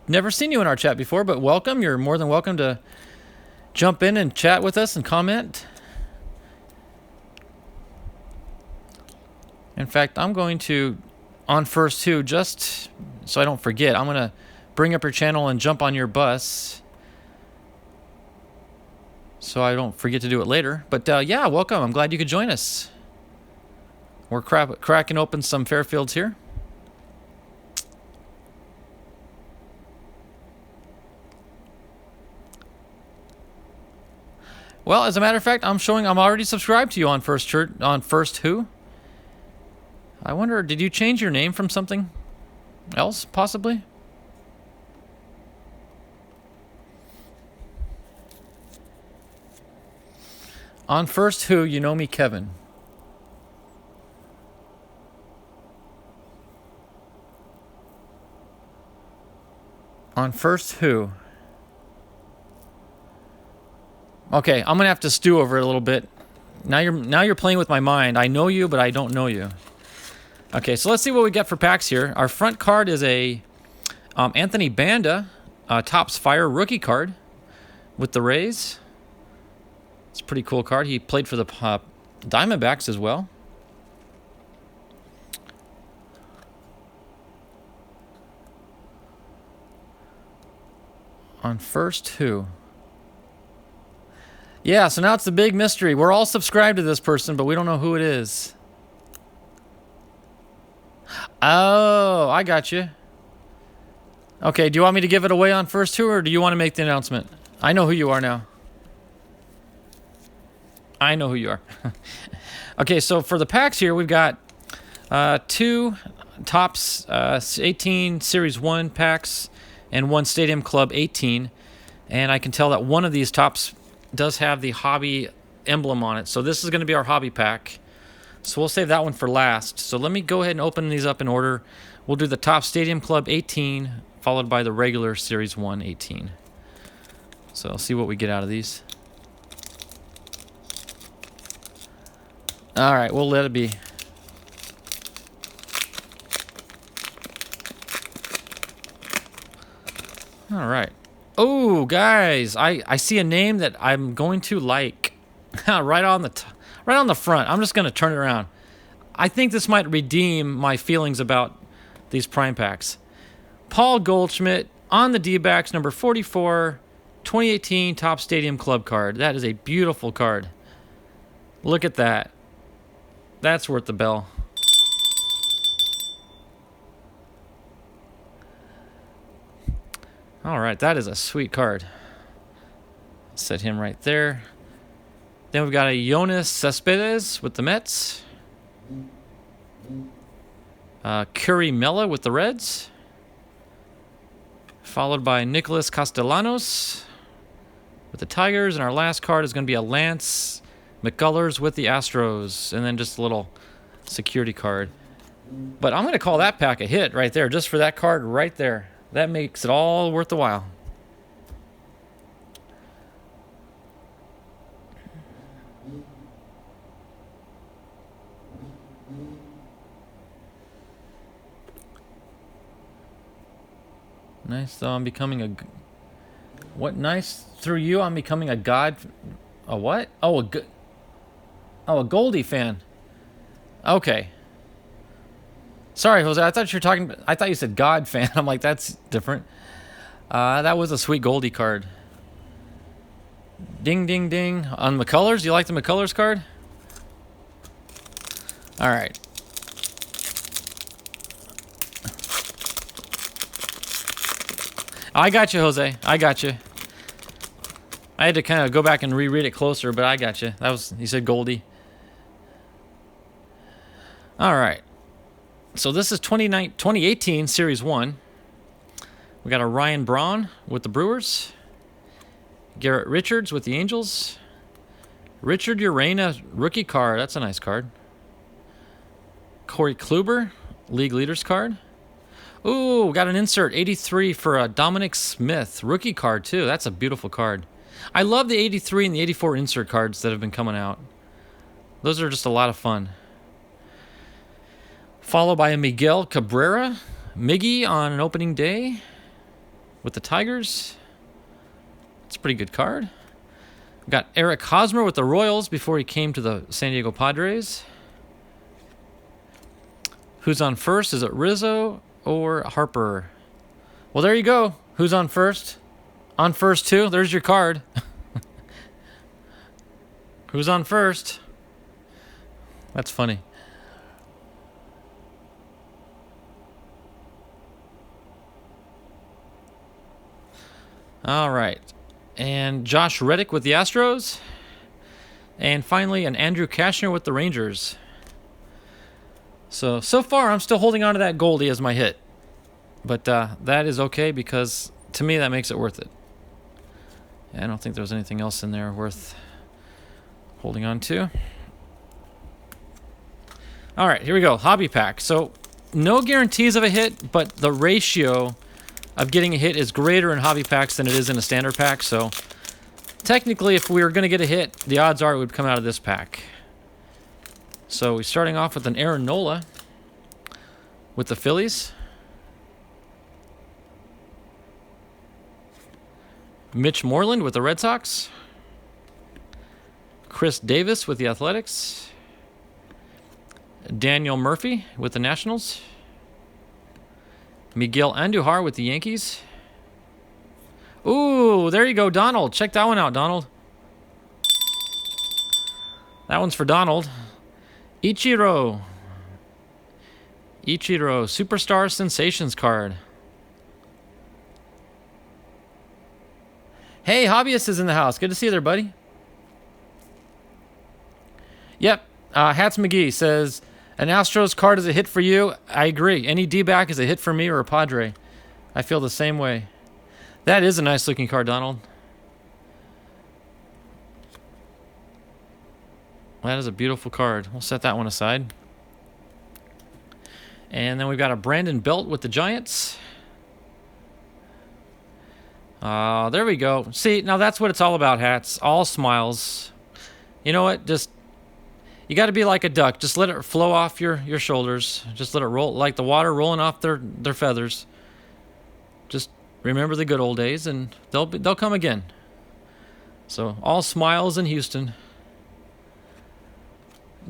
never seen you in our chat before, but welcome. You're more than welcome to jump in and chat with us and comment. In fact, I'm going to, on first two, just so I don't forget, I'm going to bring up your channel and jump on your bus so I don't forget to do it later. But yeah, welcome. I'm glad you could join us. We're cracking open some Fairfields here. Well, as a matter of fact, I'm already subscribed to you on First Who. I wonder, did you change your name from something else, possibly? On First Who, you know me, Kevin. On First Who. Okay, I'm gonna have to stew over it a little bit. Now you're playing with my mind. I know you, but I don't know you. Okay, so let's see what we get for packs here. Our front card is a Anthony Banda Topps Fire rookie card with the Rays. It's a pretty cool card. He played for the Diamondbacks as well. On First Who. Yeah, so now it's the big mystery. We're all subscribed to this person, but we don't know who it is. Oh, I got you. Okay, do you want me to give it away on First Who, or do you want to make the announcement? I know who you are now. I know who you are. Okay, so for the packs here, we've got 2 Topps 18 Series 1 packs and 1 Stadium Club 18. And I can tell that one of these Topps does have the hobby emblem on it. So this is going to be our hobby pack. So we'll save that one for last. So let me go ahead and open these up in order. We'll do the Topps Stadium Club 18, followed by the regular Series 1 18. So I'll see what we get out of these. All right, we'll let it be. All right. Oh, guys, I see a name that I'm going to like. right on the front. I'm just going to turn it around. I think this might redeem my feelings about these prime packs. Paul Goldschmidt on the D-backs, number 44, 2018 Topps Stadium Club card. That is a beautiful card. Look at that. That's worth the bell. All right, that is a sweet card. Set him right there. Then we've got a Yoenis Cespedes with the Mets. Curry Mella with the Reds. Followed by Nicholas Castellanos with the Tigers. And our last card is going to be a Lance McCullers with the Astros. And then just a little security card. But I'm going to call that pack a hit right there, just for that card right there. That makes it all worth the while. Nice, though. I'm becoming a... What? Nice. Through you, I'm becoming a god... A what? Oh, a Goldie fan. Okay. Sorry, Jose. I thought you were talking... I thought you said God fan. I'm like, that's different. That was a sweet Goldie card. Ding, ding, ding. On McCullers? You like the McCullers card? All right. I got you, Jose. I got you. I had to kind of go back and reread it closer, but I got you. That was... You said Goldie. All right. So this is 2018 Series 1. We got a Ryan Braun with the Brewers. Garrett Richards with the Angels. Richard Urena rookie card. That's a nice card. Corey Kluber, League Leaders card. Ooh, got an insert. 83 for Dominic Smith. Rookie card, too. That's a beautiful card. I love the 83 and the 84 insert cards that have been coming out. Those are just a lot of fun. Followed by a Miguel Cabrera, Miggy on an opening day with the Tigers. It's a pretty good card. We've got Eric Hosmer with the Royals before he came to the San Diego Padres. Who's on first? Is it Rizzo or Harper? Well, there you go. Who's on first? On first, too. There's your card. Who's on first? That's funny. All right. And Josh Reddick with the Astros. And finally, an Andrew Kashner with the Rangers. So far, I'm still holding on to that Goldie as my hit. But that is okay because, to me, that makes it worth it. I don't think there was anything else in there worth holding on to. All right, here we go. Hobby pack. So no guarantees of a hit, but the ratio of getting a hit is greater in hobby packs than it is in a standard pack. So technically, if we were going to get a hit, the odds are it would come out of this pack. So we're starting off with an Aaron Nola with the Phillies. Mitch Moreland with the Red Sox. Chris Davis with the Athletics. Daniel Murphy with the Nationals. Miguel Andujar with the Yankees. Ooh, there you go, Donald. Check that one out, Donald. That one's for Donald. Ichiro, Superstar Sensations card. Hey, Hobbyist is in the house. Good to see you there, buddy. Yep. Hats McGee says, an Astros card is a hit for you. I agree. Any D-back is a hit for me or a Padre. I feel the same way. That is a nice looking card, Donald. That is a beautiful card. We'll set that one aside. And then we've got a Brandon Belt with the Giants. There we go. See, now that's what it's all about, hats. All smiles. You know what? Just, you got to be like a duck. Just let it flow off your shoulders. Just let it roll, like the water rolling off their feathers. Just remember the good old days, and they'll come again. So, all smiles in Houston.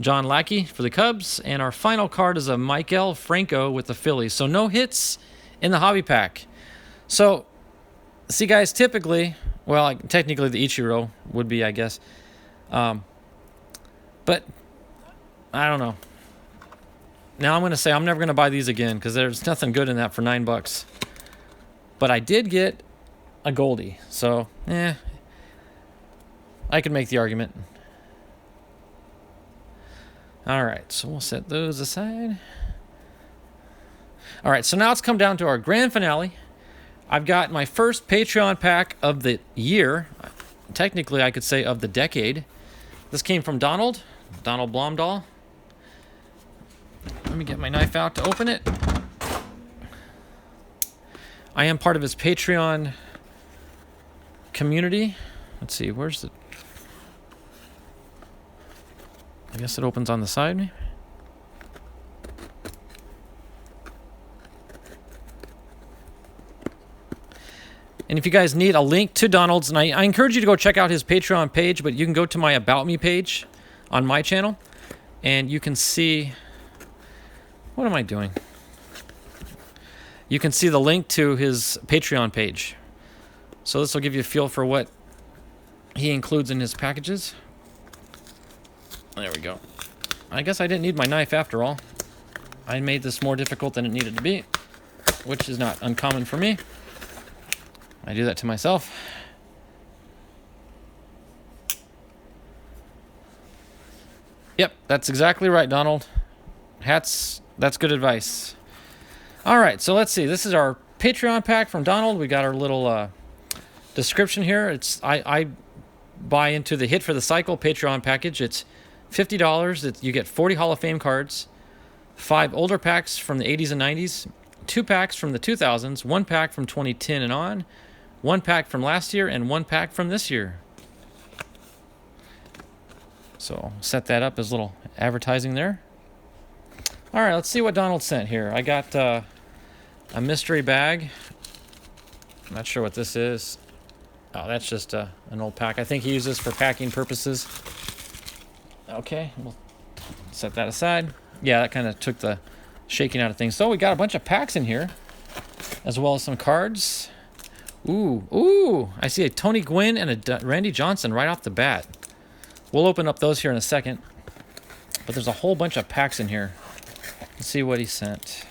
John Lackey for the Cubs. And our final card is a Maikel Franco with the Phillies. So, no hits in the hobby pack. So, see, guys, typically, well, technically the Ichiro would be, I guess. But I don't know. Now I'm going to say I'm never going to buy these again because there's nothing good in that for $9. But I did get a Goldie. So, I could make the argument. All right, so we'll set those aside. All right, so now it's come down to our grand finale. I've got my first Patreon pack of the year. Technically, I could say of the decade. This came from Donald Blomdahl. Let me get my knife out to open it. I am part of his Patreon community. Let's see, where's the... I guess it opens on the side. And if you guys need a link to Donald's, and I encourage you to go check out his Patreon page, but you can go to my About Me page on my channel, and you can see... What am I doing? You can see the link to his Patreon page. So this will give you a feel for what he includes in his packages. There we go. I guess I didn't need my knife after all. I made this more difficult than it needed to be, which is not uncommon for me. I do that to myself. Yep, that's exactly right, Donald. That's good advice. All right, so let's see. This is our Patreon pack from Donald. We got our little description here. I buy into the Hit for the Cycle Patreon package. It's $50. You get 40 Hall of Fame cards, 5 older packs from the 80s and 90s, 2 packs from the 2000s, 1 pack from 2010 and on, 1 pack from last year, and 1 pack from this year. So I'll set that up as a little advertising there. All right, let's see what Donald sent here. I got a mystery bag. I'm not sure what this is. Oh, that's just an old pack. I think he uses this for packing purposes. Okay, we'll set that aside. Yeah, that kind of took the shaking out of things. So we got a bunch of packs in here, as well as some cards. Ooh, I see a Tony Gwynn and a Randy Johnson right off the bat. We'll open up those here in a second. But there's a whole bunch of packs in here. Let's see what he sent.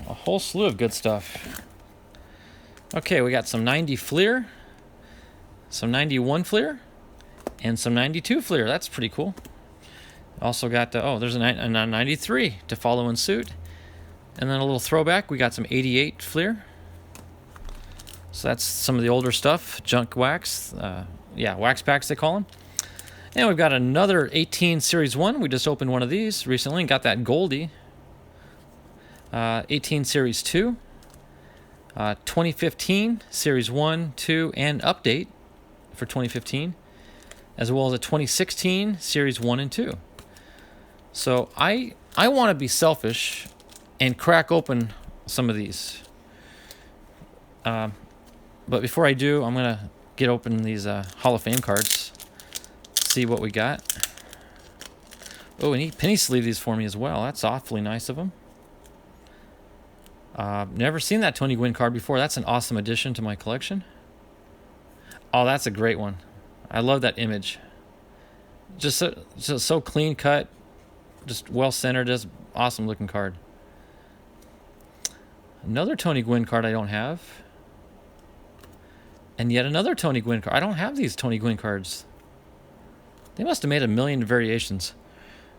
A whole slew of good stuff. Okay, we got some 90 Fleer, some 91 Fleer, and some 92 Fleer. That's pretty cool. Also got, there's a 93 to follow in suit. And then a little throwback, we got some 88 Fleer. So that's some of the older stuff, junk wax. Wax packs they call them. And we've got another 18 Series 1. We just opened one of these recently and got that Goldie. 18 Series 2. 2015 Series 1, 2, and update for 2015. As well as a 2016 Series 1 and 2. So I want to be selfish and crack open some of these. But before I do, I'm going to get open these Hall of Fame cards. See what we got. Oh, and he penny sleeved these for me as well. That's awfully nice of him. Never seen that Tony Gwynn card before. That's an awesome addition to my collection. Oh, that's a great one. I love that image. Just so clean cut. Just well centered. Just awesome looking card. Another Tony Gwynn card I don't have. And yet another Tony Gwynn card. I don't have these Tony Gwynn cards. They must have made a million variations.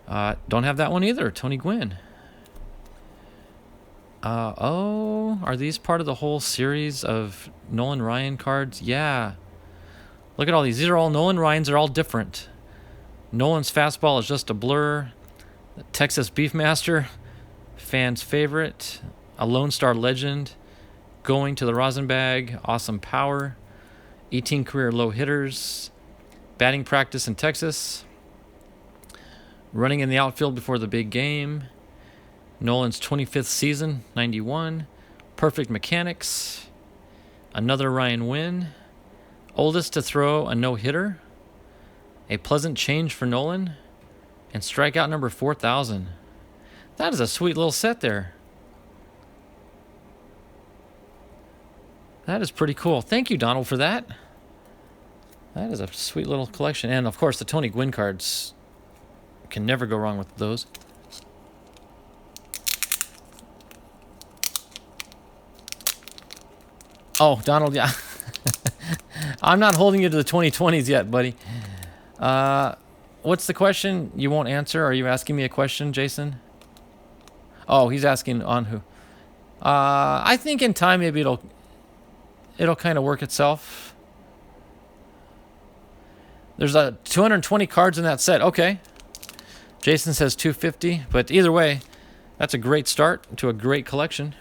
Don't have that one either. Tony Gwynn. Are these part of the whole series of Nolan Ryan cards? Yeah. Look at all these. These are all Nolan Ryans. They're all different. Nolan's fastball is just a blur. The Texas Beefmaster, fans' favorite. A Lone Star legend. Going to the rosin bag. Awesome power. 18 career low hitters. Batting practice in Texas. Running in the outfield before the big game. Nolan's 25th season, 91. Perfect mechanics. Another Ryan win. Oldest to throw a no-hitter. A pleasant change for Nolan. And strikeout number 4,000. That is a sweet little set there. That is pretty cool. Thank you, Donald, for that. That is a sweet little collection. And, of course, the Tony Gwynn cards. Can never go wrong with those. Oh, Donald, yeah. I'm not holding you to the 2020s yet, buddy. What's the question? You won't answer? Are you asking me a question, Jason? Oh, he's asking on who? I think in time maybe it'll kind of work itself. There's 220 cards in that set. Okay. Jason says 250, but either way, that's a great start to a great collection.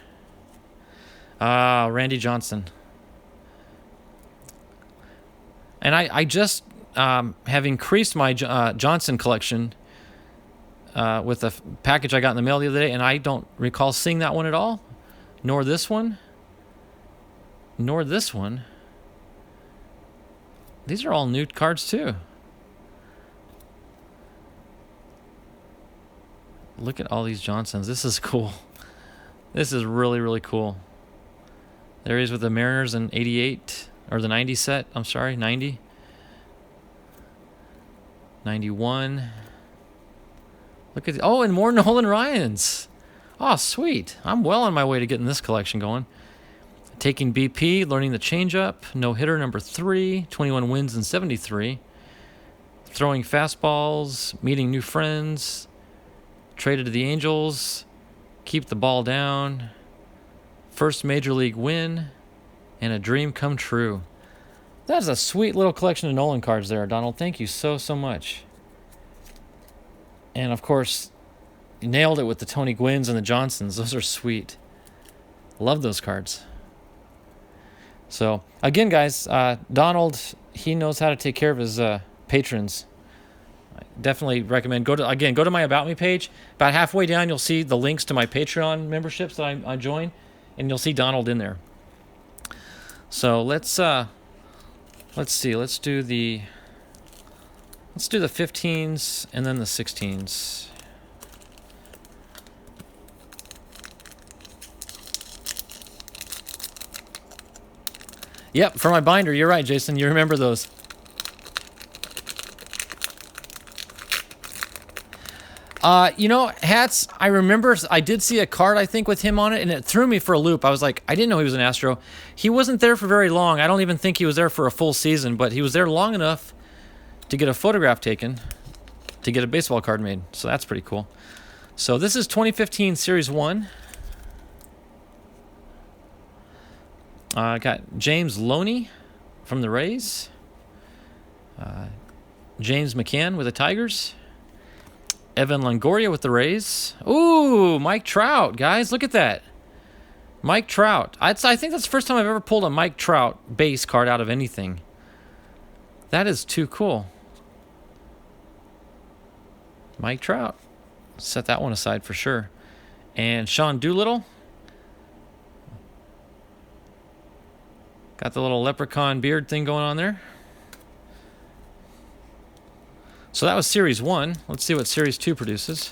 Randy Johnson. And I just have increased my Johnson collection with a package I got in the mail the other day, and I don't recall seeing that one at all, nor this one, nor this one. These are all new cards too. Look at all these Johnsons. This is cool. This is really, really cool. There he is with the Mariners in 88, or the 90 set. I'm sorry, 90. 91. Look at and more Nolan Ryans. Oh, sweet. I'm well on my way to getting this collection going. Taking BP, learning the changeup. No-hitter number 3. 21 wins in 73. Throwing fastballs. Meeting new friends. Traded to the Angels. Keep the ball down. First major league win. And a dream come true. That is a sweet little collection of Nolan cards there, Donald. Thank you so much. And, of course, you nailed it with the Tony Gwynns and the Johnsons. Those are sweet. Love those cards. So, again, guys, Donald, he knows how to take care of his patrons. I definitely recommend, go to my About Me page. About halfway down, you'll see the links to my Patreon memberships that I join, and you'll see Donald in there. So, let's see. Let's do the 15s and then the 16s. Yep, for my binder. You're right, Jason. You remember those. You know, hats, I remember I did see a card, I think, with him on it, and it threw me for a loop. I was like, I didn't know he was an Astro. He wasn't there for very long. I don't even think he was there for a full season, but he was there long enough to get a photograph taken, to get a baseball card made. So that's pretty cool. So this is 2015 Series 1. I got James Loney from the Rays. James McCann with the Tigers. Evan Longoria with the Rays. Ooh, Mike Trout, guys. Look at that. Mike Trout. I think that's the first time I've ever pulled a Mike Trout base card out of anything. That is too cool. Mike Trout. Set that one aside for sure. And Sean Doolittle. Got the little leprechaun beard thing going on there. So that was Series 1. Let's see what Series 2 produces.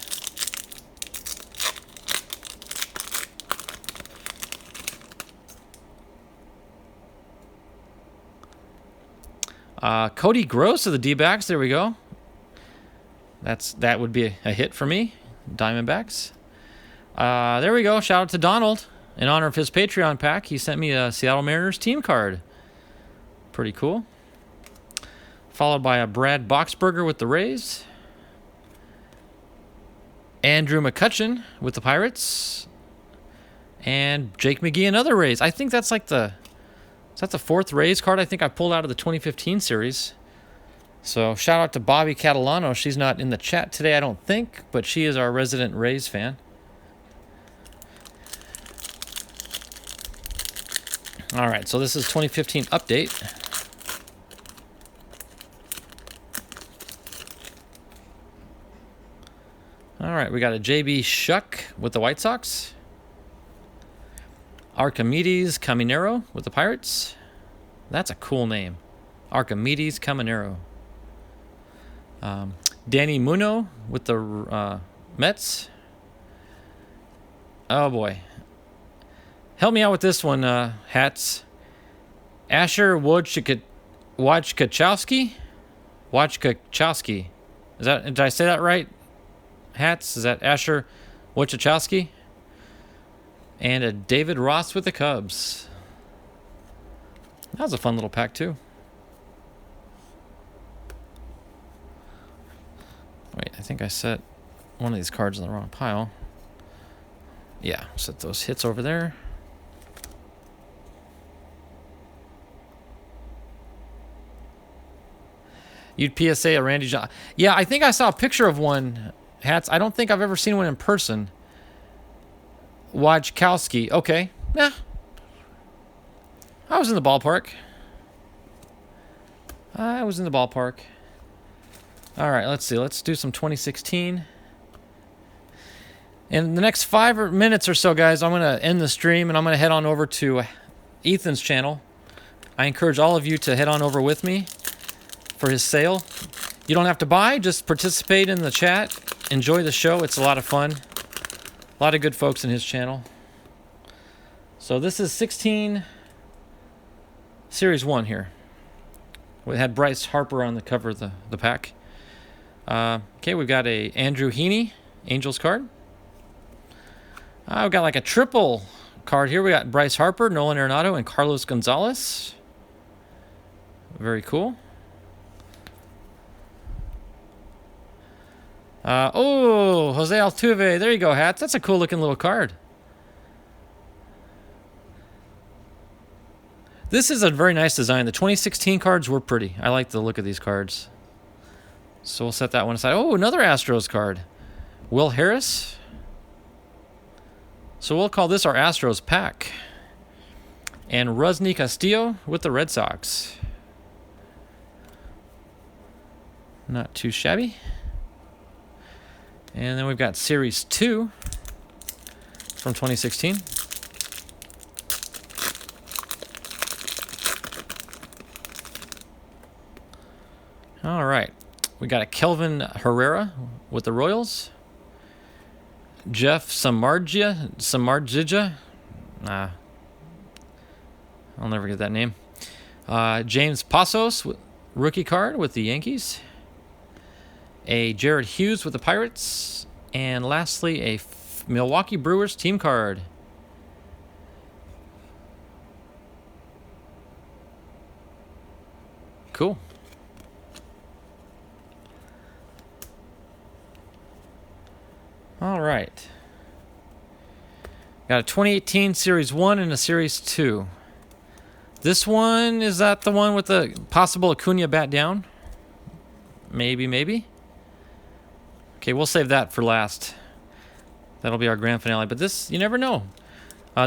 Cody Gross of the D-backs. There we go. That would be a hit for me. Diamondbacks. There we go. Shout out to Donald. In honor of his Patreon pack, he sent me a Seattle Mariners team card. Pretty cool. Followed by a Brad Boxberger with the Rays. Andrew McCutchen with the Pirates. And Jake McGee and other Rays. I think that's like the fourth Rays card I think I pulled out of the 2015 series. So shout out to Bobby Catalano. She's not in the chat today, I don't think, but she is our resident Rays fan. All right, so this is 2015 update. All right, we got a JB Shuck with the White Sox. Archimedes Caminero with the Pirates. That's a cool name. Archimedes Caminero. Danny Muno with the Mets. Oh, boy. Help me out with this one, Hats. Asher Wojciechowski? Wojciechowski. Did I say that right? Hats? Is that Asher Wojciechowski? And a David Ross with the Cubs. That was a fun little pack, too. Wait, I think I set one of these cards in the wrong pile. Yeah, set those hits over there. You'd PSA a Randy John. Yeah, I think I saw a picture of one, Hats. I don't think I've ever seen one in person. Wojciechowski. Okay. Yeah. I was in the ballpark. All right, let's see. Let's do some 2016. In the next 5 minutes or so, guys, I'm going to end the stream, and I'm going to head on over to Ethan's channel. I encourage all of you to head on over with me for his sale. You don't have to buy, just participate in the chat. Enjoy the show. It's a lot of fun. A lot of good folks in his channel. So this is 16 Series 1 here. We had Bryce Harper on the cover of the pack. Okay, we've got a Andrew Heaney Angels card. We've got like a triple card here. We got Bryce Harper, Nolan Arenado, and Carlos Gonzalez. Very cool. Jose Altuve. There you go, Hats. That's a cool looking little card. This is a very nice design. The 2016 cards were pretty. I like the look of these cards. So we'll set that one aside. Oh, another Astros card. Will Harris. So we'll call this our Astros pack. And Rusney Castillo with the Red Sox. Not too shabby. And then we've got Series 2 from 2016. All right. We got a Kelvin Herrera with the Royals. Jeff Samardzija. I'll never get that name. James Passos, rookie card with the Yankees. A Jared Hughes with the Pirates. And lastly, a Milwaukee Brewers team card. Cool. All right. Got a 2018 Series 1 and a Series 2. This one, is that the one with the possible Acuna bat down? Maybe, maybe. Okay, we'll save that for last. That'll be our grand finale. But this, you never know.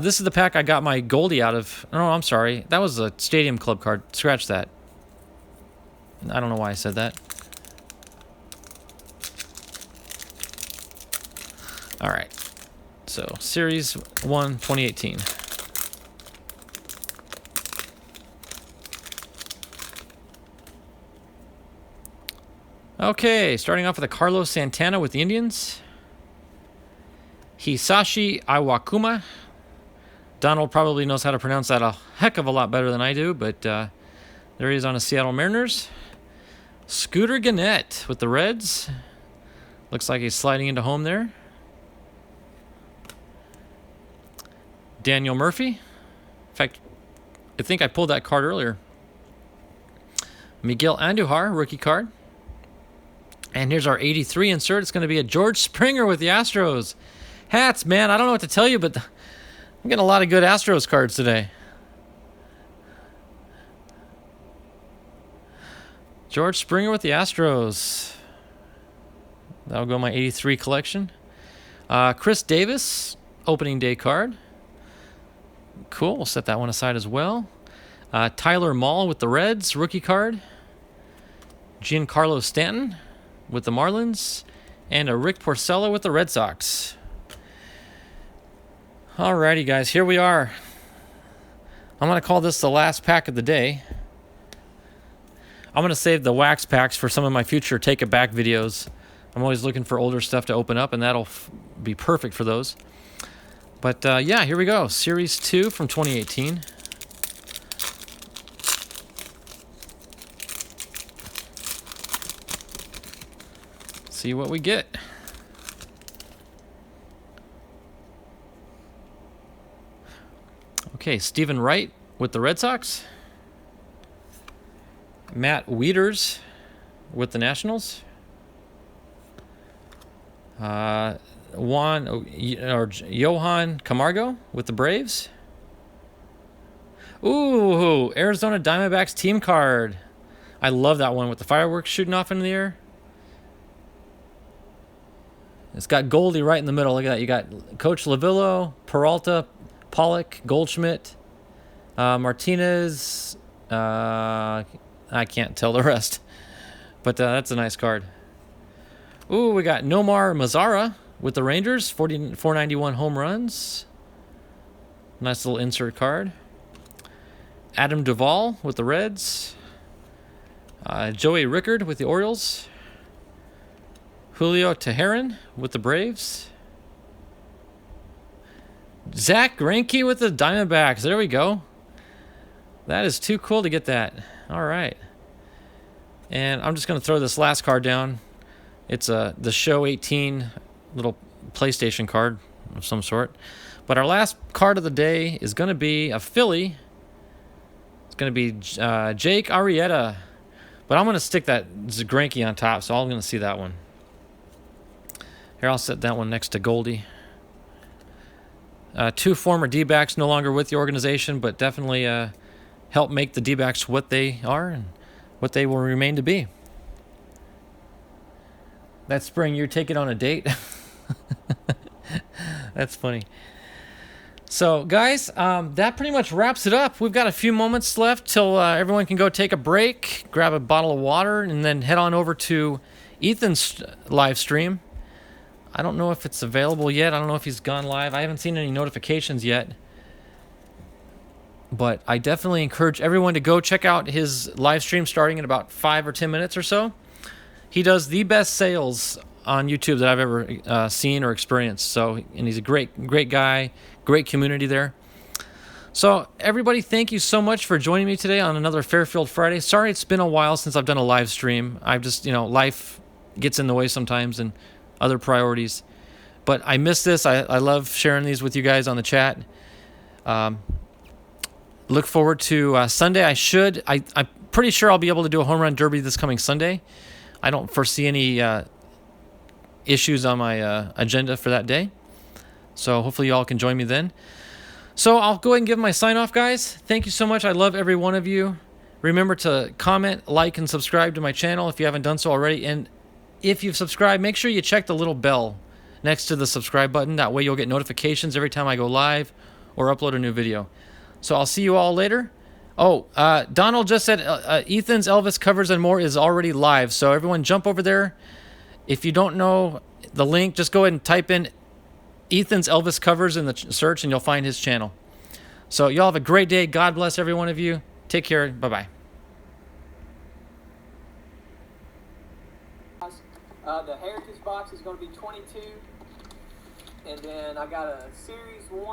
This is the pack I got my Goldie out of. No, I'm sorry. That was a Stadium Club card. Scratch that. I don't know why I said that. All right. So, Series 1, 2018. Okay, starting off with a Carlos Santana with the Indians. Hisashi Iwakuma. Donald probably knows how to pronounce that a heck of a lot better than I do, but there he is on the Seattle Mariners. Scooter Gannett with the Reds. Looks like he's sliding into home there. Daniel Murphy. In fact, I think I pulled that card earlier. Miguel Andujar, rookie card. And here's our 83 insert. It's going to be a George Springer with the Astros. Hats, man. I don't know what to tell you, but I'm getting a lot of good Astros cards today. George Springer with the Astros. That'll go in my 83 collection. Chris Davis, opening day card. Cool. We'll set that one aside as well. Tyler Mahle with the Reds, rookie card. Giancarlo Stanton with the Marlins. And a Rick Porcello with the Red Sox. Alrighty, guys. Here we are. I'm going to call this the last pack of the day. I'm going to save the wax packs for some of my future Take It Back videos. I'm always looking for older stuff to open up, and that'll be perfect for those. But, yeah, here we go. Series 2 from 2018. See what we get. Okay, Stephen Wright with the Red Sox. Matt Wieters with the Nationals. Johan Camargo with the Braves. Ooh, Arizona Diamondbacks team card. I love that one with the fireworks shooting off into the air. It's got Goldie right in the middle. Look at that. You got Coach Lavillo, Peralta, Pollock, Goldschmidt, Martinez. I can't tell the rest. But that's a nice card. Ooh, we got Nomar Mazara with the Rangers. 491 home runs. Nice little insert card. Adam Duvall with the Reds. Joey Rickard with the Orioles. Julio Teheran with the Braves. Zach Greinke with the Diamondbacks. There we go. That is too cool to get that. All right. And I'm just going to throw this last card down. It's the Show 18 little PlayStation card of some sort. But our last card of the day is going to be a Philly. It's going to be Jake Arrieta. But I'm going to stick that Greinke on top, so I'm going to see that one. Here, I'll set that one next to Goldie. Two former D-backs no longer with the organization, but definitely help make the D-backs what they are and what they will remain to be. That spring, you're taking on a date? That's funny. So, guys, that pretty much wraps it up. We've got a few moments left till everyone can go take a break, grab a bottle of water, and then head on over to Ethan's live stream. I don't know if it's available yet. I don't know if he's gone live. I haven't seen any notifications yet. But I definitely encourage everyone to go check out his live stream starting in about 5 or 10 minutes or so. He does the best sales on YouTube that I've ever seen or experienced. So, and he's a great guy, great community there. So everybody, thank you so much for joining me today on another Fairfield Friday. Sorry it's been a while since I've done a live stream. I've just, life gets in the way sometimes and other priorities. But I miss this. I love sharing these with you guys on the chat. Look forward to Sunday. I'm pretty sure I'll be able to do a home run derby this coming Sunday. I don't foresee any issues on my agenda for that day. So hopefully you all can join me then. So I'll go ahead and give my sign off, guys. Thank you so much. I love every one of you. Remember to comment, like, and subscribe to my channel if you haven't done so already. And if you've subscribed, make sure you check the little bell next to the subscribe button. That way you'll get notifications every time I go live or upload a new video. So I'll see you all later. Oh, Donald just said Ethan's Elvis Covers and More is already live. So everyone jump over there. If you don't know the link, just go ahead and type in Ethan's Elvis Covers in the search and you'll find his channel. So y'all have a great day. God bless every one of you. Take care. Bye-bye.
The Heritage box is going to be 22. And then I got a Series 1.